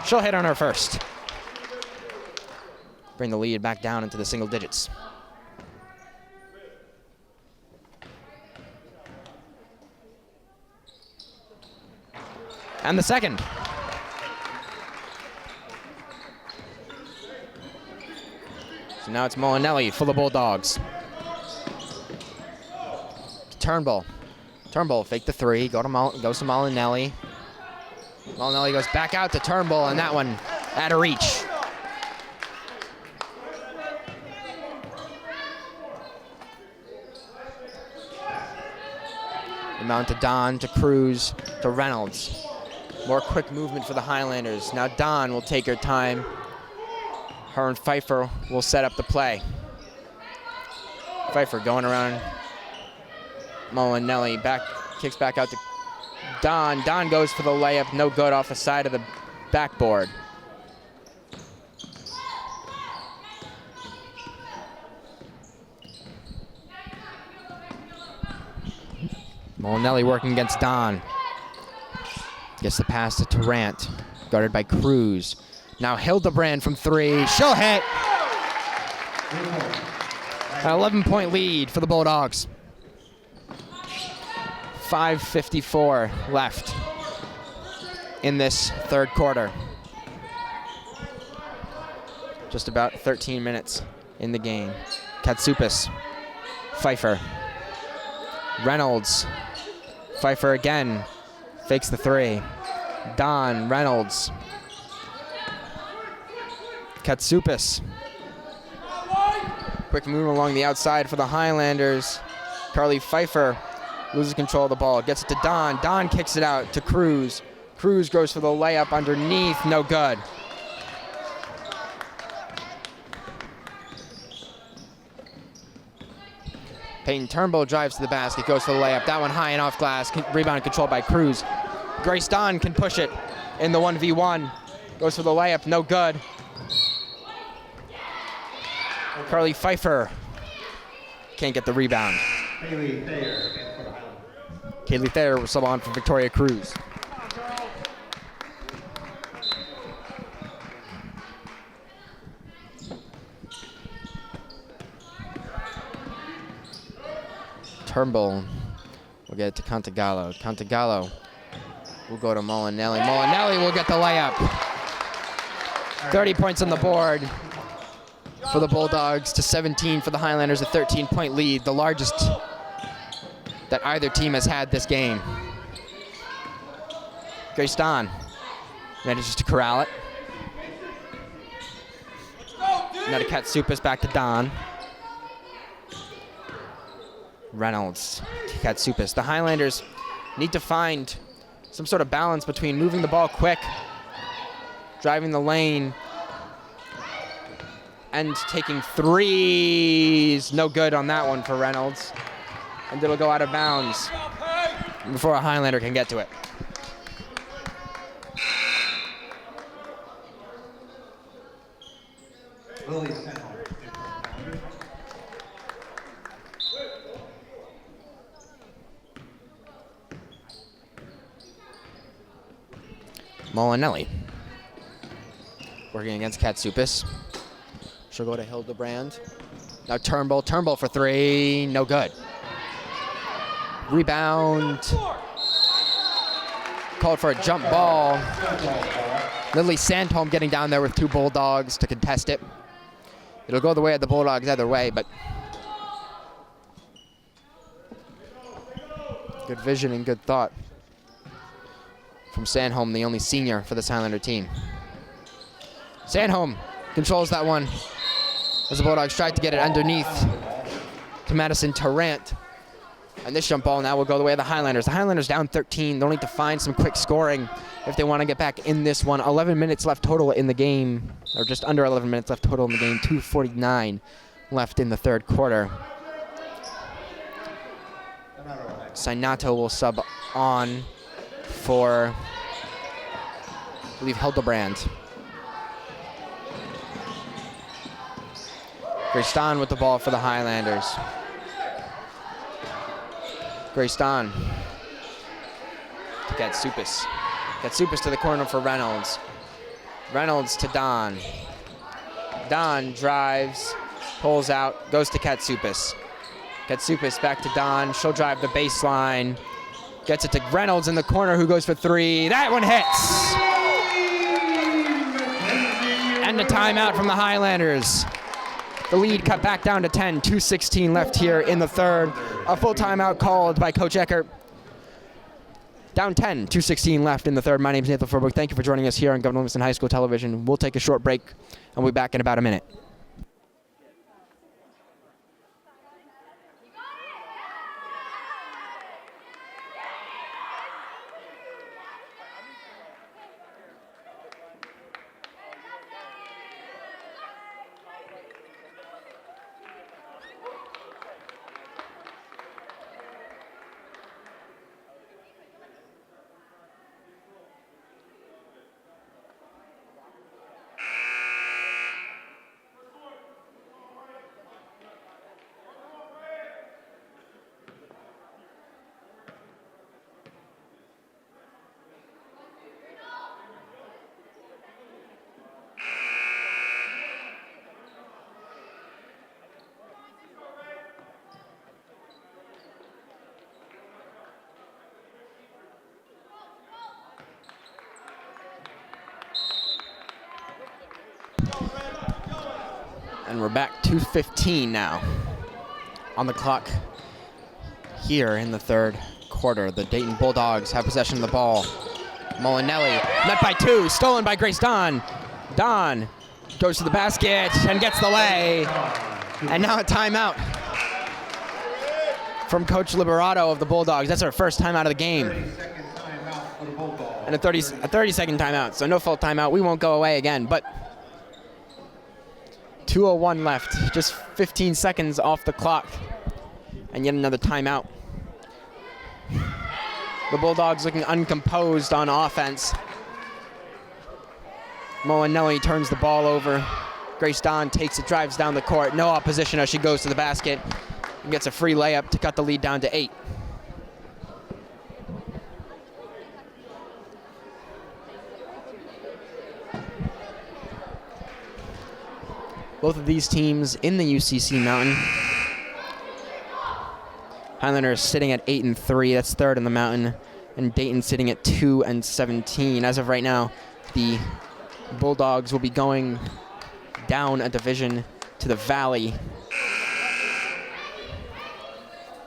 She'll hit on her first. Bring the lead back down into the single digits. And the second. So now it's Molinelli for the Bulldogs. Turnbull. Turnbull fake the 3, goes to Molinelli. Molinelli goes back out to Turnbull, and that one out of reach. Inbound to Don, to Cruz, to Reynolds. More quick movement for the Highlanders. Now Don will take her time. Her and Pfeiffer will set up the play. Pfeiffer going around Molinelli, kicks back out to Don. Don goes for the layup, no good off the side of the backboard. Molinelli working against Don. Gets the pass to Tarrant, guarded by Cruz. Now Hildebrand from 3, she'll hit. An 11-point lead for the Bulldogs. 5:54 left in this 3rd quarter. Just about 13 minutes in the game. Katsoupas, Pfeiffer, Reynolds, Pfeiffer again, fakes the 3. Don, Reynolds, Katsoupas. Quick move along the outside for the Highlanders. Carly Pfeiffer loses control of the ball, gets it to Don. Don kicks it out to Cruz. Cruz goes for the layup underneath, no good. Peyton Turnbull drives to the basket, goes for the layup. That one high and off glass, rebound controlled by Cruz. Grace Don can push it in the 1v1. Goes for the layup, no good. Carly Pfeiffer can't get the rebound. Kaylee Thayer will sub on for Victoria Cruz. Turnbull will get it to Cantagallo. Cantagallo will go to Molinelli. Molinelli will get the layup. 30 points on the board for the Bulldogs to 17 for the Highlanders, a 13-point lead, the largest that either team has had this game. Grace Don manages to corral it. Now to Katsoupas, back to Don. Reynolds to Katsupis. The Highlanders need to find some sort of balance between moving the ball quick, driving the lane, and taking threes. No good on that one for Reynolds. And it'll go out of bounds before a Highlander can get to it. Molinelli working against Katsupis. She'll go to Hildebrand. Now Turnbull for three, no good. Rebound. Called for a jump ball. Lily Sandholm getting down there with two Bulldogs to contest it. It'll go the way of the Bulldogs either way, but good vision and good thought from Sandholm, the only senior for this Highlander team. Sandholm controls that one as the Bulldogs tried to get it underneath to Madison Tarrant. And this jump ball now will go the way of the Highlanders. The Highlanders down 13. They'll need to find some quick scoring if they want to get back in this one. 11 minutes left total in the game, or just under 11 minutes left total in the game. 2:49 left in the third quarter. Sainato will sub on for, I believe, Hildebrand. Grayston with the ball for the Highlanders. Grayston to Katsupis. Katsupis to the corner for Reynolds. Reynolds to Don. Don drives, pulls out, goes to Katsupis. Katsupis back to Don. She'll drive the baseline. Gets it to Reynolds in the corner, who goes for three. That one hits! And a timeout from the Highlanders. The lead cut back down to 10, 2:16 left here in the third. A full timeout called by Coach Eckert. Down 10, 2:16 left in the third. My name is Nathan Furberg. Thank you for joining us here on Governor Livingston High School Television. We'll take a short break, and we'll be back in about a minute. And we're back to 15 now on the clock here in the third quarter. The Dayton Bulldogs have possession of the ball. Molinelli met by two, stolen by Grace Don. Don goes to the basket and gets the lay. And now a timeout from Coach Liberato of the Bulldogs. That's our first timeout of the game. 30-second timeout for the Bulldogs. And a 30-second timeout, so no full timeout. We won't go away again, but 2:01 left, just 15 seconds off the clock, and yet another timeout. The Bulldogs looking uncomposed on offense. Molinelli turns the ball over. Grace Don takes it, drives down the court. No opposition as she goes to the basket and gets a free layup to cut the lead down to 8. Both of these teams in the UCC Mountain. Highlanders sitting at 8-3, that's third in the Mountain, and Dayton sitting at 2-17. As of right now, the Bulldogs will be going down a division to the Valley.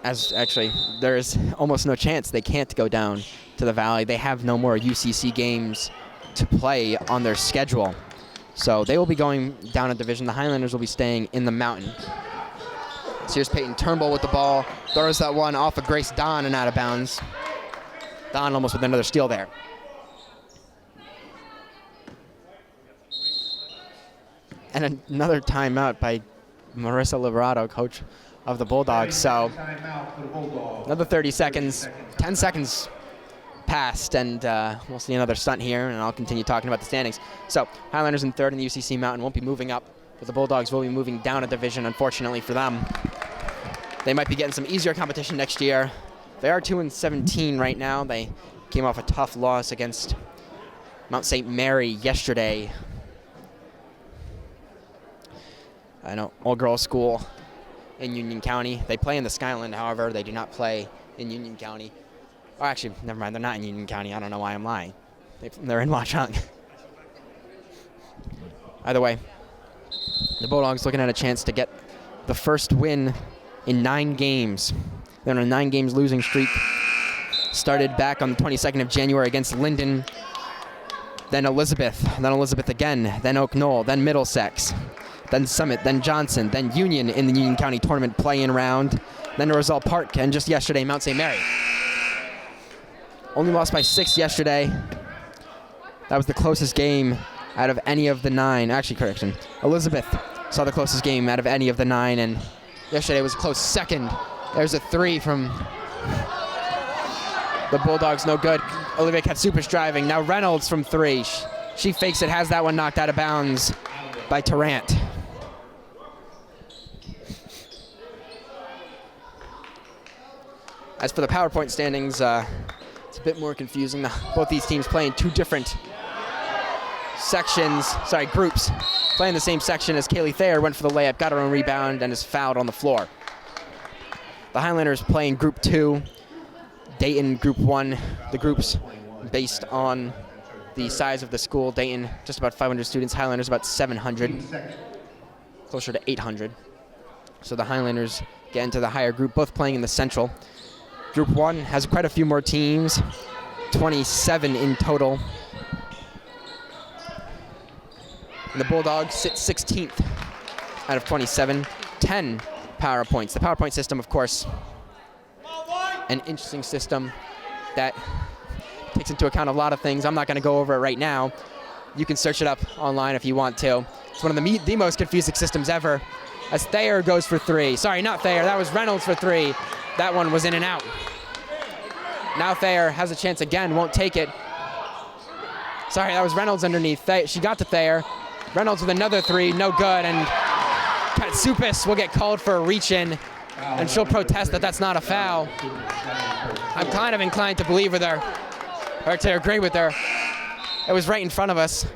As actually, there's almost no chance they can't go down to the Valley. They have no more UCC games to play on their schedule. So they will be going down a division. The Highlanders will be staying in the Mountain. So here's Peyton Turnbull with the ball. Throws that one off of Grace Don and out of bounds. Don almost with another steal there. And another timeout by Marissa Liberato, coach of the Bulldogs. So another 30 seconds, 10 seconds passed, and we'll see another stunt here, and I'll continue talking about the standings. So Highlanders in third, and the UCC Mountain won't be moving up, but the Bulldogs will be moving down a division, unfortunately for them. They might be getting some easier competition next year. They are 2-17 right now. They came off a tough loss against Mount St. Mary yesterday. I know, all-girls school in Union County. They play in the Skyland, however, they do not play in Union County. Oh, actually, never mind, they're not in Union County. I don't know why I'm lying. They're in Watchung. Either way, the Bulldogs looking at a chance to get the first win in 9 games. They're on a 9 games losing streak. Started back on the 22nd of January against Linden, then Elizabeth, then Elizabeth again, then Oak Knoll, then Middlesex, then Summit, then Johnson, then Union in the Union County tournament play-in round, then Roselle Park, and just yesterday, Mount St. Mary. Only lost by 6 yesterday. That was the closest game out of any of the 9. Actually, correction. Elizabeth saw the closest game out of any of the 9, and yesterday was a close second. There's a 3 from the Bulldogs, no good. Olivia Katsupis driving. Now Reynolds from 3. She fakes it, has that one knocked out of bounds by Tarrant. As for the PowerPoint standings, it's a bit more confusing. Both these teams play in 2 different groups. Playing the same section as Kaylee Thayer went for the layup, got her own rebound, and is fouled on the floor. The Highlanders play in Group 2, Dayton Group 1. The groups based on the size of the school. Dayton, just about 500 students. Highlanders, about 700, closer to 800. So the Highlanders get into the higher group, both playing in the Central. Group 1 has quite a few more teams, 27 in total. And the Bulldogs sit 16th out of 27, 10 PowerPoints. The PowerPoint system, of course, an interesting system that takes into account a lot of things. I'm not going to go over it right now. You can search it up online if you want to. It's one of the most confusing systems ever. As Thayer goes for 3. Sorry, not Thayer. That was Reynolds for 3. That one was in and out. Now Thayer has a chance again, won't take it. Sorry, that was Reynolds underneath. She got to Thayer. Reynolds with another 3, no good, and Katsupis will get called for a reach-in, and she'll protest that that's not a foul. I'm kind of inclined to believe with her, or to agree with her. It was right in front of us.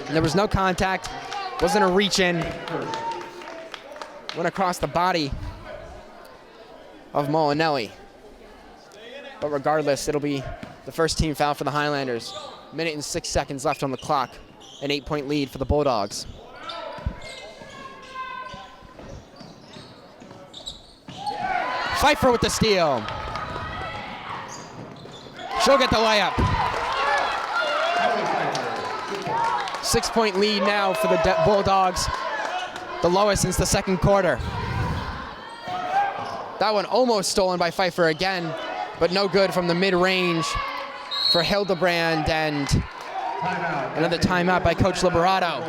There was no contact, wasn't a reach-in. Went across the body of Molinelli. But regardless, it'll be the first team foul for the Highlanders. Minute and 6 seconds left on the clock. An 8-point lead for the Bulldogs. Pfeiffer with the steal. She'll get the layup. 6-point lead now for the Bulldogs. The lowest since the second quarter. That one almost stolen by Pfeiffer again, but no good from the mid-range for Hildebrand, and another timeout by Coach Liberato.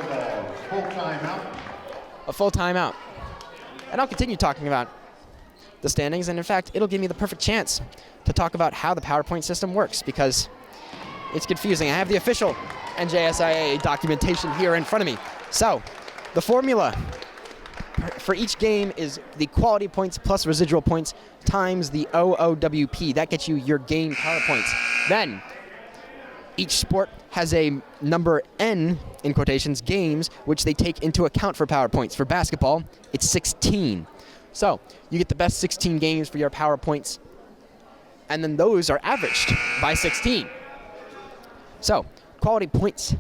A full timeout. And I'll continue talking about the standings, and in fact, it'll give me the perfect chance to talk about how the PowerPoint system works, because it's confusing. I have the official NJSIA documentation here in front of me. So, the formula for each game is the quality points plus residual points times the OOWP. That gets you your game PowerPoints. Then, each sport has a number N, in quotations, games, which they take into account for PowerPoints. For basketball, it's 16. So, you get the best 16 games for your PowerPoints, and then those are averaged by 16. So, quality points.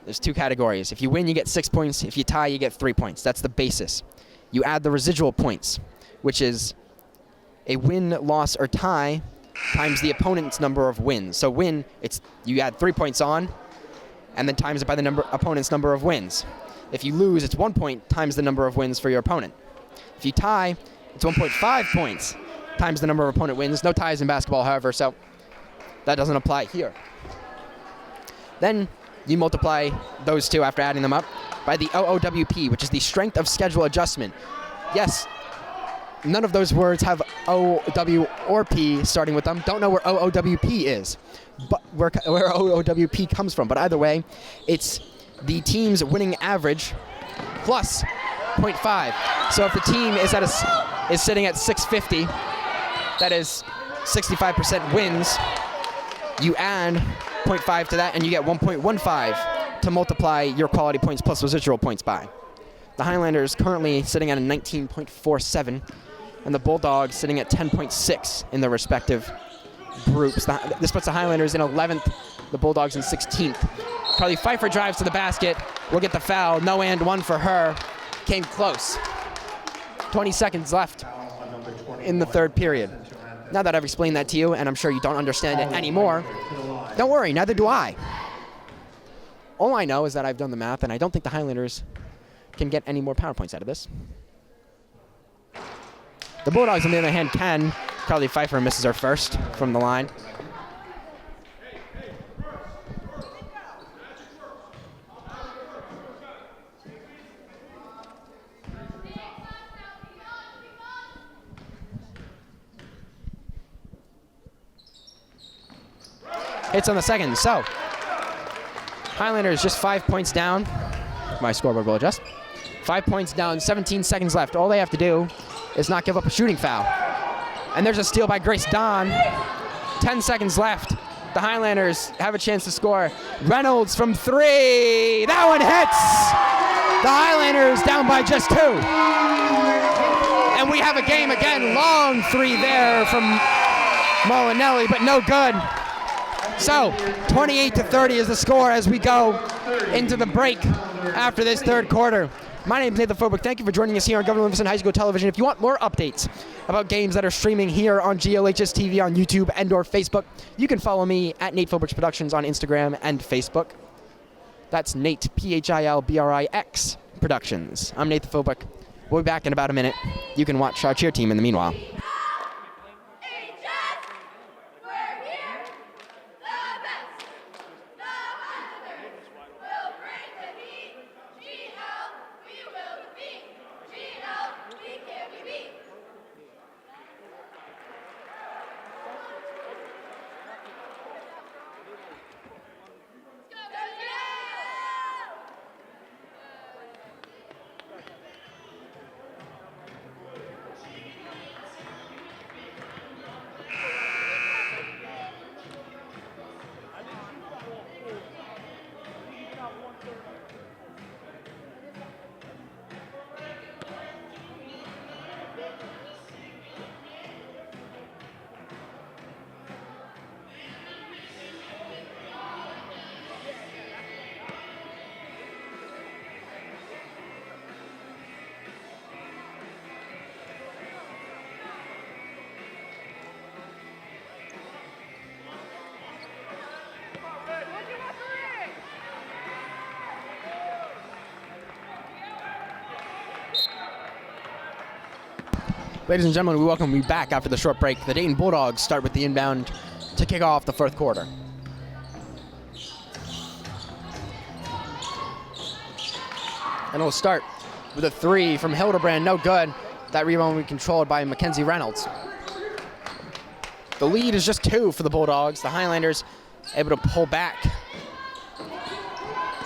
There's 2 categories. If you win, you get 6 points. If you tie, you get 3 points. That's the basis. You add the residual points, which is a win, loss, or tie times the opponent's number of wins. So win, you add 3 points on, and then times it by the opponent's number of wins. If you lose, it's 1 point times the number of wins for your opponent. If you tie, it's 1.5 points times the number of opponent wins. No ties in basketball, however, so that doesn't apply here. Then you multiply those two after adding them up by the OOWP, which is the strength of schedule adjustment. Yes, none of those words have O, W, or P starting with them. Don't know where OOWP is, but where OOWP comes from. But either way, it's the team's winning average plus 0.5. So if the team is sitting at 650, that is 65% wins, you add 0.5 to that and you get 1.15 to multiply your quality points plus residual points by. The Highlanders currently sitting at a 19.47 and the Bulldogs sitting at 10.6 in their respective groups. This puts the Highlanders in 11th, the Bulldogs in 16th. Carly Pfeiffer drives to the basket, will get the foul, no and one for her. Came close. 20 seconds left in the third period. Now that I've explained that to you, and I'm sure you don't understand it anymore, don't worry, neither do I. All I know is that I've done the math, and I don't think the Highlanders can get any more power points out of this. The Bulldogs, on the other hand, can. Carly Pfeiffer misses her first from the line. Hits on the second, so Highlanders just 5 points down. My scoreboard will adjust. 5 points down, 17 seconds left. All they have to do is not give up a shooting foul. And there's a steal by Grace Don. 10 seconds left. The Highlanders have a chance to score. Reynolds from three. That one hits. The Highlanders down by just 2. And we have a game again. Long three there from Molinelli, but no good. So 28-30 is the score as we go into the break after this third quarter. My name is Nathan Philbrick. Thank you for joining us here on Governor Livingston High School Television. If you want more updates about games that are streaming here on GLHS TV on YouTube and or Facebook, you can follow me at Nate Philbricks Productions on Instagram and Facebook. That's Nate, Philbrix Productions. I'm Nathan Philbrick. We'll be back in about a minute. You can watch our cheer team in the meanwhile. Ladies and gentlemen, we welcome you back after the short break. The Dayton Bulldogs start with the inbound to kick off the fourth quarter. And it'll start with a three from Hildebrand, no good. That rebound will be controlled by Mackenzie Reynolds. The lead is just 2 for the Bulldogs. The Highlanders able to pull back.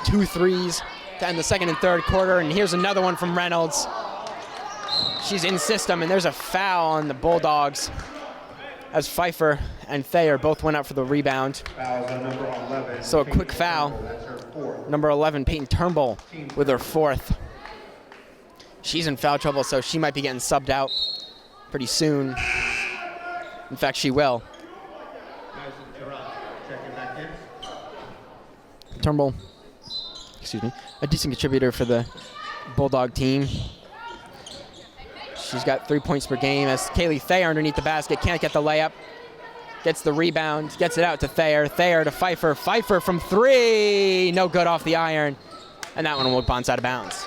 2 threes to end the second and third quarter, and here's another one from Reynolds. She's in system, and there's a foul on the Bulldogs as Pfeiffer and Thayer both went out for the rebound. Fouls on number 11. So a quick foul. That's her 4th. Number 11, Peyton Turnbull, with her 4th. She's in foul trouble, so she might be getting subbed out pretty soon. In fact, she will. Checking back in. Turnbull, a decent contributor for the Bulldog team. She's got 3 points per game as Kaylee Thayer underneath the basket, can't get the layup. Gets the rebound, gets it out to Thayer. Thayer to Pfeiffer. Pfeiffer from 3, no good off the iron. And that one will bounce out of bounds.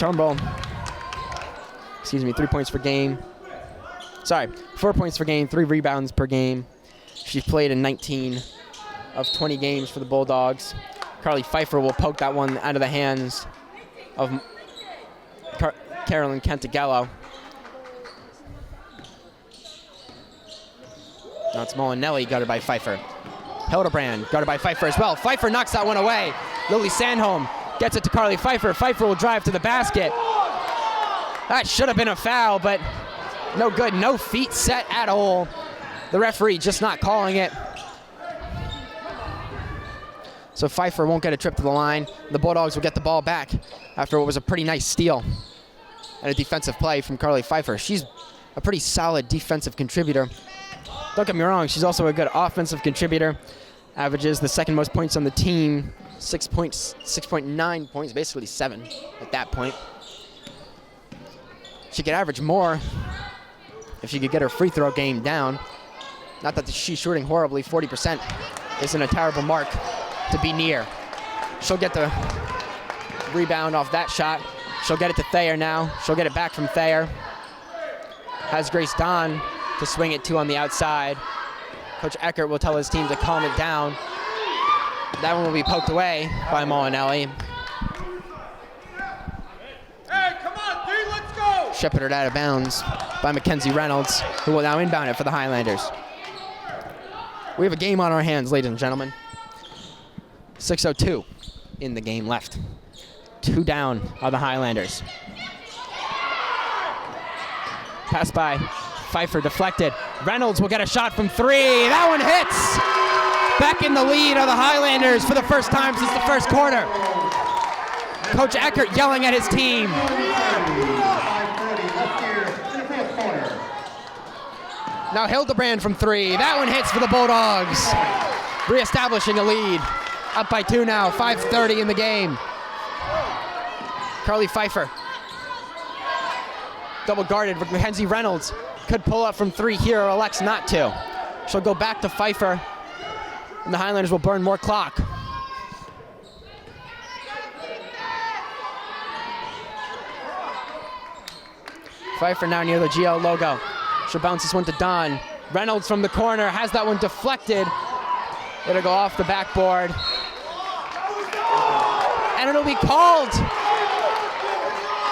Turnbull, 3 points per game. Sorry, 4 points per game, 3 rebounds per game. She's played in 19 of 20 games for the Bulldogs. Carly Pfeiffer will poke that one out of the hands of Carolyn Cantagello. Now it's Molinelli, guarded by Pfeiffer. Hildebrand, guarded by Pfeiffer as well. Pfeiffer knocks that one away. Lily Sandholm gets it to Carly Pfeiffer. Pfeiffer will drive to the basket. That should have been a foul, but no good. No feet set at all. The referee just not calling it. So Pfeiffer won't get a trip to the line. The Bulldogs will get the ball back after what was a pretty nice steal and a defensive play from Carly Pfeiffer. She's a pretty solid defensive contributor. Don't get me wrong, she's also a good offensive contributor. Averages the second most points on the team, 6.9 points, basically 7 at that point. She could average more if she could get her free throw game down. Not that she's shooting horribly, 40% isn't a terrible mark to be near. She'll get the rebound off that shot. She'll get it to Thayer now. She'll get it back from Thayer. Has Grace Don to swing it to on the outside. Coach Eckert will tell his team to calm it down. That one will be poked away by Molinelli. Hey, come on, D, let's go! Shepherded out of bounds by Mackenzie Reynolds, who will now inbound it for the Highlanders. We have a game on our hands, ladies and gentlemen. 6:02 in the game left. 2 down are the Highlanders. Pass by Pfeiffer, deflected. Reynolds will get a shot from 3. That one hits! Back in the lead are the Highlanders for the first time since the first quarter. Coach Eckert yelling at his team. Now Hildebrand from 3. That one hits for the Bulldogs. Reestablishing a lead. Up by 2 now, 5:30 in the game. Carly Pfeiffer. Double guarded with Mackenzie Reynolds. Could pull up from 3 here or elects not to. She'll go back to Pfeiffer, and the Highlanders will burn more clock. Pfeiffer now near the GL logo. She'll bounce this one to Don. Reynolds from the corner has that one deflected. It'll go off the backboard. And it'll be called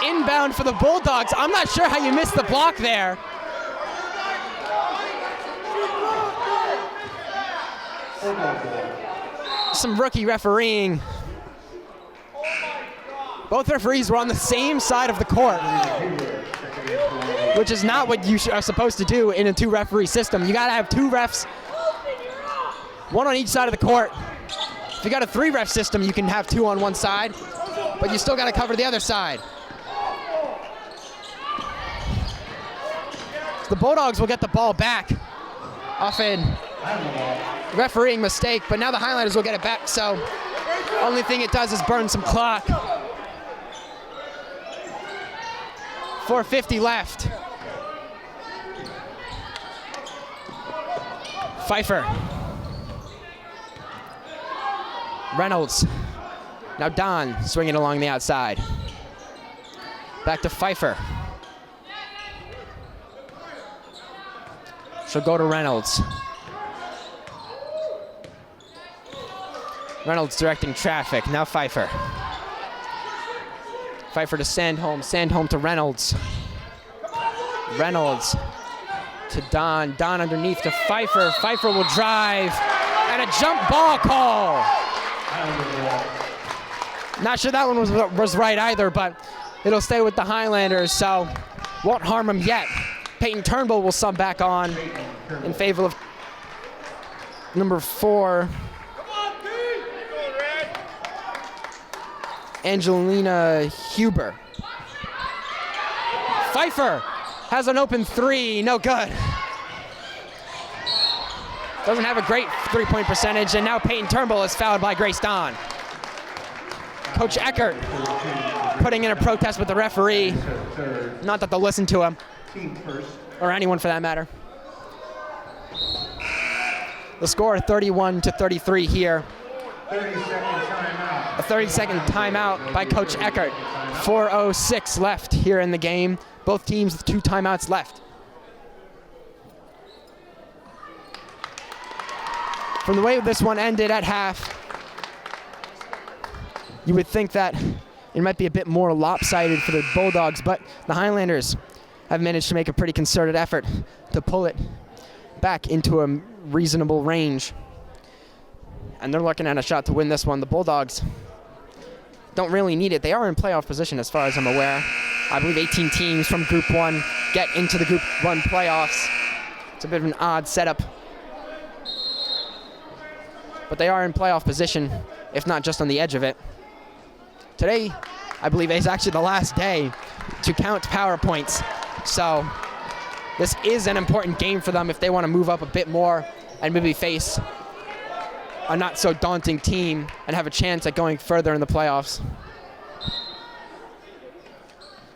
inbound for the Bulldogs. I'm not sure how you missed the block there. Some rookie refereeing. Both referees were on the same side of the court, which is not what you are supposed to do in a 2-referee system. You gotta have 2 refs, 1 on each side of the court. If you got a 3-ref system, you can have 2 on one side, but you still gotta cover the other side. The Bulldogs will get the ball back off a refereeing mistake, but now the Highlanders will get it back, so only thing it does is burn some clock. 4:50 left. Pfeiffer. Reynolds. Now Don swinging along the outside. Back to Pfeiffer. She'll go to Reynolds. Reynolds directing traffic. Now Pfeiffer. Pfeiffer to Sandholm. Sandholm to Reynolds. Reynolds to Don. Don underneath to Pfeiffer. Pfeiffer will drive. And a jump ball call. Not sure that one was right either, but it'll stay with the Highlanders, so won't harm them yet. Peyton Turnbull will sub back on in favor of number 4. Angelina Huber. Pfeiffer has an open 3, no good. Doesn't have a great 3-point percentage, and now Peyton Turnbull is fouled by Grace Don. Coach Eckert putting in a protest with the referee. Not that they'll listen to him, or anyone for that matter. The score 31-33 here. A 30-second timeout by Coach Eckert. 4:06 left here in the game. Both teams with 2 timeouts left. From the way this one ended at half, you would think that it might be a bit more lopsided for the Bulldogs, but the Highlanders have managed to make a pretty concerted effort to pull it back into a reasonable range. And they're looking at a shot to win this one. The Bulldogs don't really need it. They are in playoff position as far as I'm aware. I believe 18 teams from Group 1 get into the Group 1 playoffs. It's a bit of an odd setup. But they are in playoff position, if not just on the edge of it. Today, I believe, is actually the last day to count power points. So this is an important game for them if they want to move up a bit more and maybe face a not so daunting team and have a chance at going further in the playoffs.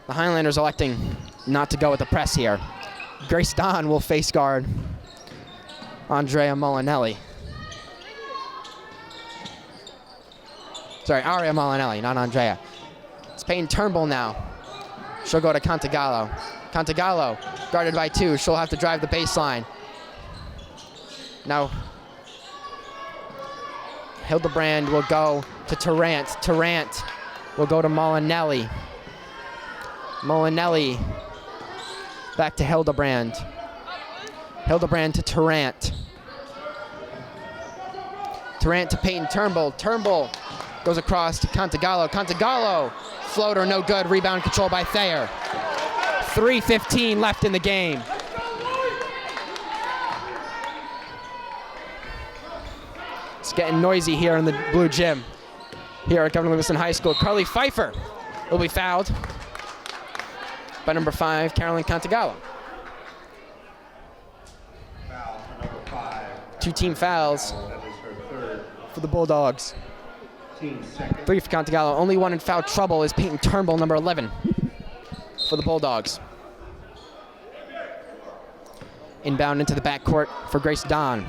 The Highlanders electing not to go with the press here. Grace Don will face guard Andrea Molinelli. Sorry, Aria Molinelli, not Andrea. It's Peyton Turnbull now. She'll go to Cantagallo. Cantagallo, guarded by 2. She'll have to drive the baseline. Now, Hildebrand will go to Tarrant. Tarrant will go to Molinelli. Molinelli back to Hildebrand. Hildebrand to Tarrant. Tarrant to Peyton Turnbull. Turnbull goes across to Cantagallo. Cantagallo, floater, no good. Rebound controlled by Thayer. 3:15 left in the game. It's getting noisy here in the blue gym here at Governor Livingston High School. Carly Pfeiffer will be fouled by number 5, Carolyn Cantagallo. Foul for number 5. 2 team fouls That is her third. for the Bulldogs. Team second. 3 for Cantagallo. Only one in foul trouble is Peyton Turnbull, number 11, for the Bulldogs. Inbound into the backcourt for Grace Don.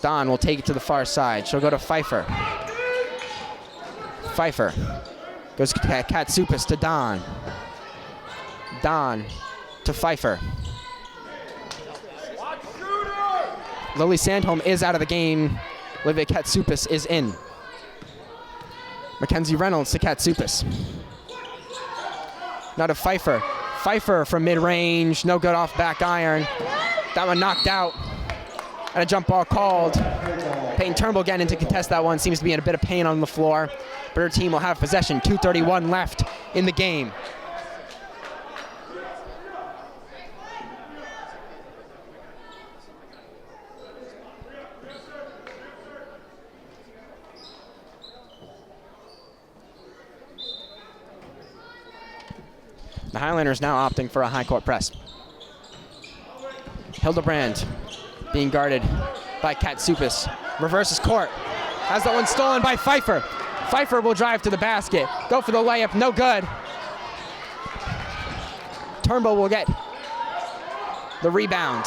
Don will take it to the far side. She'll go to Pfeiffer. Pfeiffer goes to Katsoupas to Don. Don to Pfeiffer. Lily Sandholm is out of the game. Olivia Katsoupas is in. Mackenzie Reynolds to Katsoupas. Now to Pfeiffer. Pfeiffer from mid-range, no good off back iron. That one knocked out. And a jump ball called. Peyton Turnbull getting in to contest that one. Seems to be in a bit of pain on the floor. But her team will have possession. 2:31 left in the game. The Highlanders now opting for a high court press. Hildebrand being guarded by Katsoupas. Reverses court. Has that one stolen by Pfeiffer. Pfeiffer will drive to the basket. Go for the layup, no good. Turnbull will get the rebound.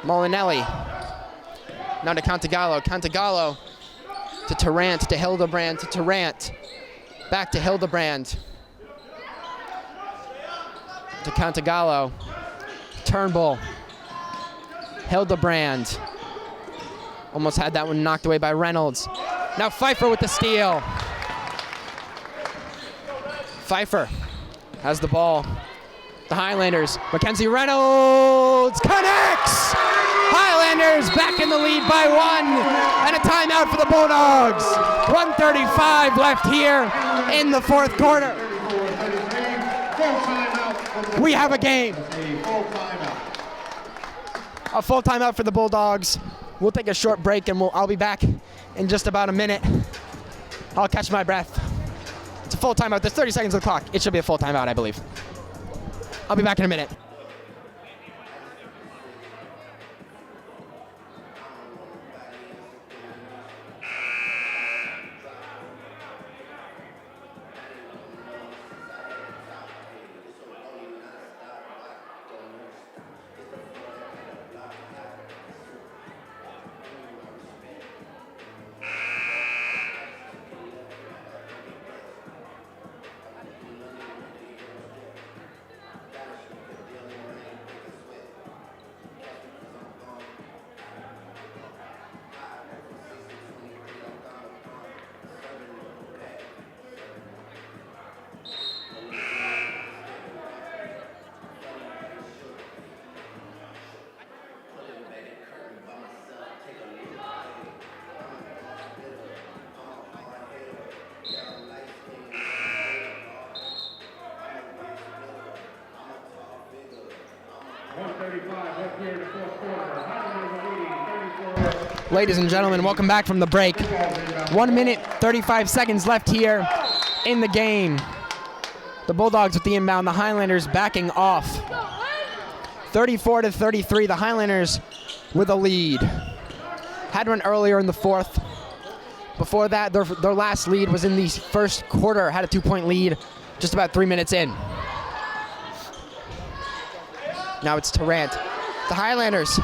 Molinelli. Now to Cantagallo. Cantagallo to Tarrant, to Hildebrand, to Tarrant. Back to Hildebrand. To Cantagallo. Turnbull. Hildebrand. Almost had that one knocked away by Reynolds. Now Pfeiffer with the steal. Pfeiffer has the ball. The Highlanders. Mackenzie Reynolds connects! Highlanders back in the lead by 1, and a timeout for the Bulldogs. 1:35 left here in the 4th quarter. We have a game. A full timeout for the Bulldogs. We'll take a short break, and I'll be back in just about a minute. I'll catch my breath. It's a full timeout. There's 30 seconds on the clock. It should be a full timeout, I believe. I'll be back in a minute. 1:35 left here in the fourth quarter. Highlanders are leading 34. Ladies and gentlemen, welcome back from the break. 1 minute, 35 seconds left here in the game. The Bulldogs with the inbound, the Highlanders backing off. 34-33, the Highlanders with a lead. Had one earlier in the fourth. Before that, their last lead was in the first quarter, had a 2-point lead just about 3 minutes in. Now it's Tarrant. The Highlanders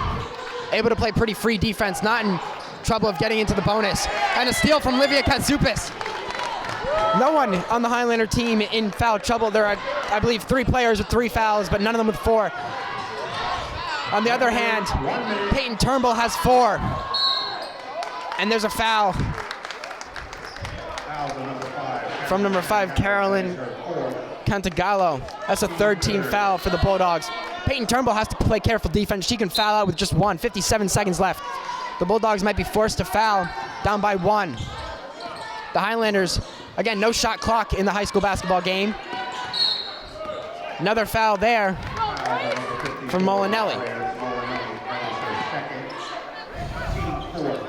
able to play pretty free defense, not in trouble of getting into the bonus. And a steal from Livia Katsoupas. No one on the Highlander team in foul trouble. There are, I believe, 3 players with 3 fouls, but none of them with 4. On the other hand, Peyton Turnbull has 4. And there's a foul from number 5, Carolyn Cantagallo. That's a 3rd-team foul for the Bulldogs. Peyton Turnbull has to play careful defense. She can foul out with just 1. 57 seconds left. The Bulldogs might be forced to foul, down by 1. The Highlanders, again, no shot clock in the high school basketball game. Another foul there from Molinelli.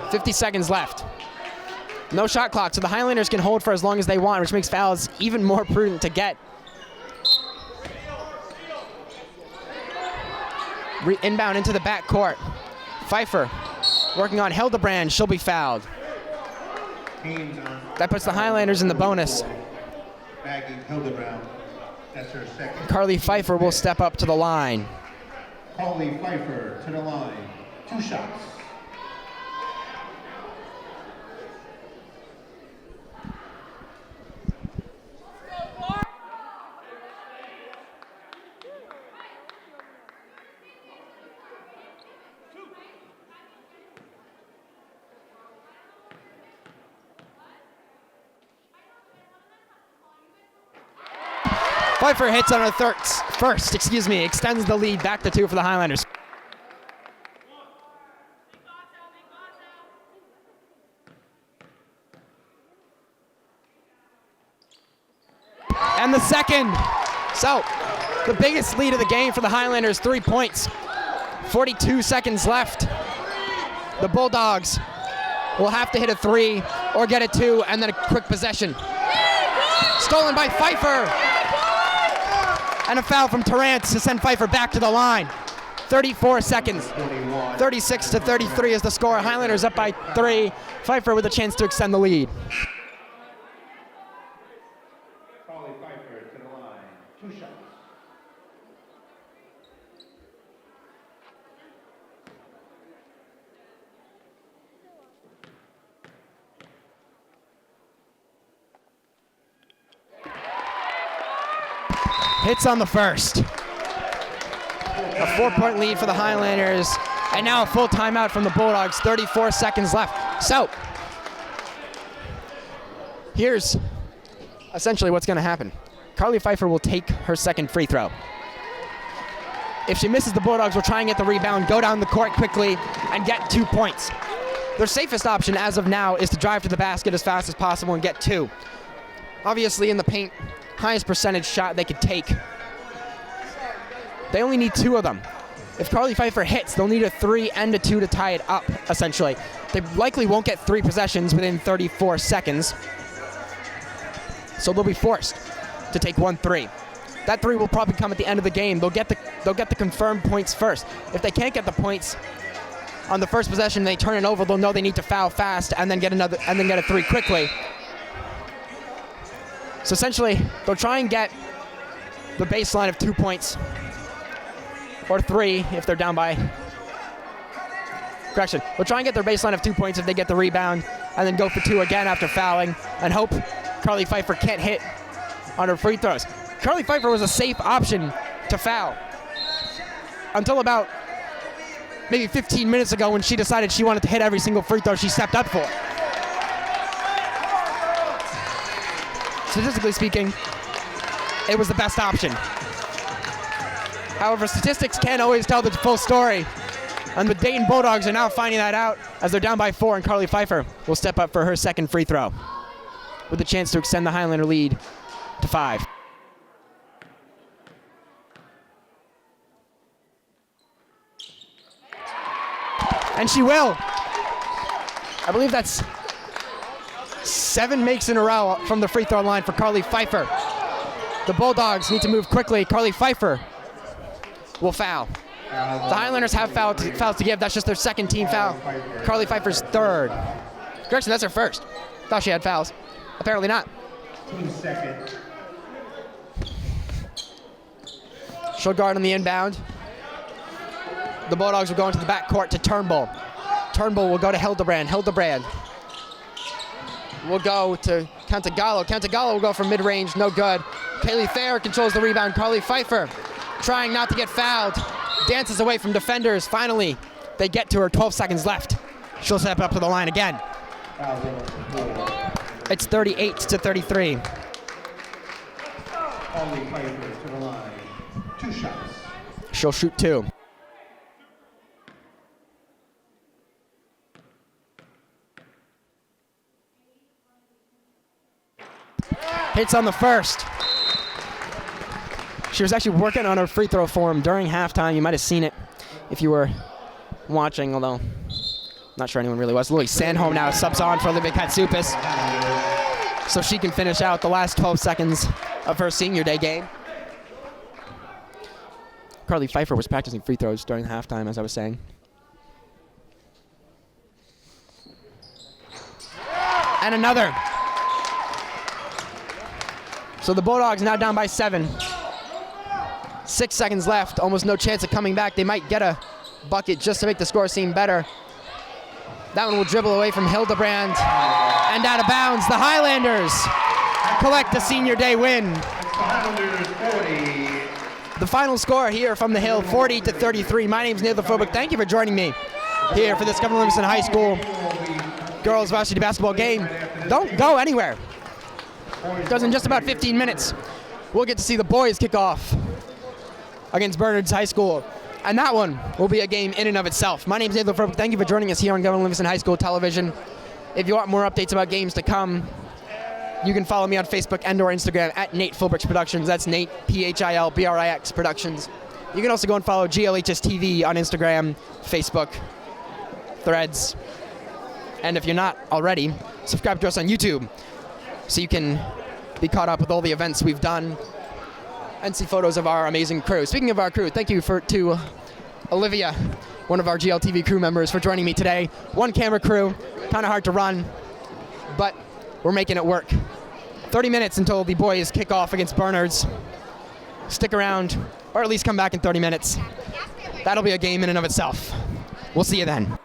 50 seconds left. No shot clock, so the Highlanders can hold for as long as they want, which makes fouls even more prudent to get. Inbound into the backcourt. Pfeiffer working on Hildebrand. She'll be fouled. That puts the Highlanders in the bonus. That's her second. Carly Pfeiffer will step up to the line. Carly Pfeiffer to the line. 2 shots. Pfeiffer hits on her first, extends the lead back to 2 for the Highlanders. And the second. So, the biggest lead of the game for the Highlanders, 3 points. 42 seconds left. The Bulldogs will have to hit a 3 or get a 2 and then a quick possession. Stolen by Pfeiffer. And a foul from Tarrant to send Pfeiffer back to the line. 34 seconds. 36-33 is the score. Highlanders up by 3. Pfeiffer with a chance to extend the lead. Carly Pfeiffer to the line. 2 shots. Hits on the first. A 4-point lead for the Highlanders. And now a full timeout from the Bulldogs. 34 seconds left. So, here's essentially what's going to happen. Carly Pfeiffer will take her second free throw. If she misses, the Bulldogs will try and get the rebound, go down the court quickly, and get 2 points. Their safest option as of now is to drive to the basket as fast as possible and get 2. Obviously, in the paint, highest percentage shot they could take. They only need 2 of them. If Carly Pfeiffer hits, they'll need a 3 and a 2 to tie it up, essentially. They likely won't get 3 possessions within 34 seconds. So they'll be forced to take 1 3. That 3 will probably come at the end of the game. They'll get the confirmed points first. If they can't get the points on the first possession, they turn it over, they'll know they need to foul fast and then get a 3 quickly. So essentially, they'll try and get the baseline of 2 points, or 3 if they're down by. Correction. They'll try and get their baseline of 2 points if they get the rebound, and then go for 2 again after fouling, and hope Carly Pfeiffer can't hit on her free throws. Carly Pfeiffer was a safe option to foul until about maybe 15 minutes ago when she decided she wanted to hit every single free throw she stepped up for. Statistically speaking, it was the best option. However, statistics can't always tell the full story, and the Dayton Bulldogs are now finding that out as they're down by 4, and Carly Pfeiffer will step up for her second free throw with a chance to extend the Highlander lead to 5. And she will. I believe that's 7 makes in a row from the free throw line for Carly Pfeiffer. The Bulldogs need to move quickly. Carly Pfeiffer will foul. The Highlanders have fouls to give. That's just their second team foul. Carly Pfeiffer's third. Correction, that's her first. Thought she had fouls. Apparently not. Team second. She'll guard on the inbound. The Bulldogs will go into the backcourt to Turnbull. Turnbull will go to Hildebrand. Hildebrand will go to Cantagallo. Cantagallo will go from mid-range, no good. Kaylee Thayer controls the rebound. Carly Pfeiffer trying not to get fouled. Dances away from defenders. Finally, they get to her. 12 seconds left. She'll step up to the line again. It's 38-33. Carly Pfeiffer to the line. 2 shots. She'll shoot 2. Hits on the first. She was actually working on her free throw form during halftime. You might have seen it if you were watching, although I'm not sure anyone really was. Lily Sandholm now subs on for Olivia Katsoupas, so she can finish out the last 12 seconds of her senior day game. Carly Pfeiffer was practicing free throws during halftime, as I was saying. And another. So the Bulldogs now down by 7. 6 seconds left, almost no chance of coming back. They might get a bucket just to make the score seem better. That one will dribble away from Hildebrand and out of bounds. The Highlanders collect a senior day win. The final score here from the Hill, 40-33. My name's Nathan Philbrick. Thank you for joining me here for this Governor Livingston High School girls varsity basketball game. Don't go anywhere, because in just about 15 minutes, we'll get to see the boys kick off against Bernards High School. And that one will be a game in and of itself. My name's Nathan Philbrick. Thank you for joining us here on Governor Livingston High School Television. If you want more updates about games to come, you can follow me on Facebook and or Instagram at Nate Philbricks Productions. That's Nate, Philbrix Productions. You can also go and follow GLHS TV on Instagram, Facebook, Threads. And if you're not already, subscribe to us on YouTube so you can be caught up with all the events we've done and see photos of our amazing crew. Speaking of our crew, thank you to Olivia, one of our GLTV crew members, for joining me today. One camera crew, kind of hard to run, but we're making it work. 30 minutes until the boys kick off against Bernards. Stick around, or at least come back in 30 minutes. That'll be a game in and of itself. We'll see you then.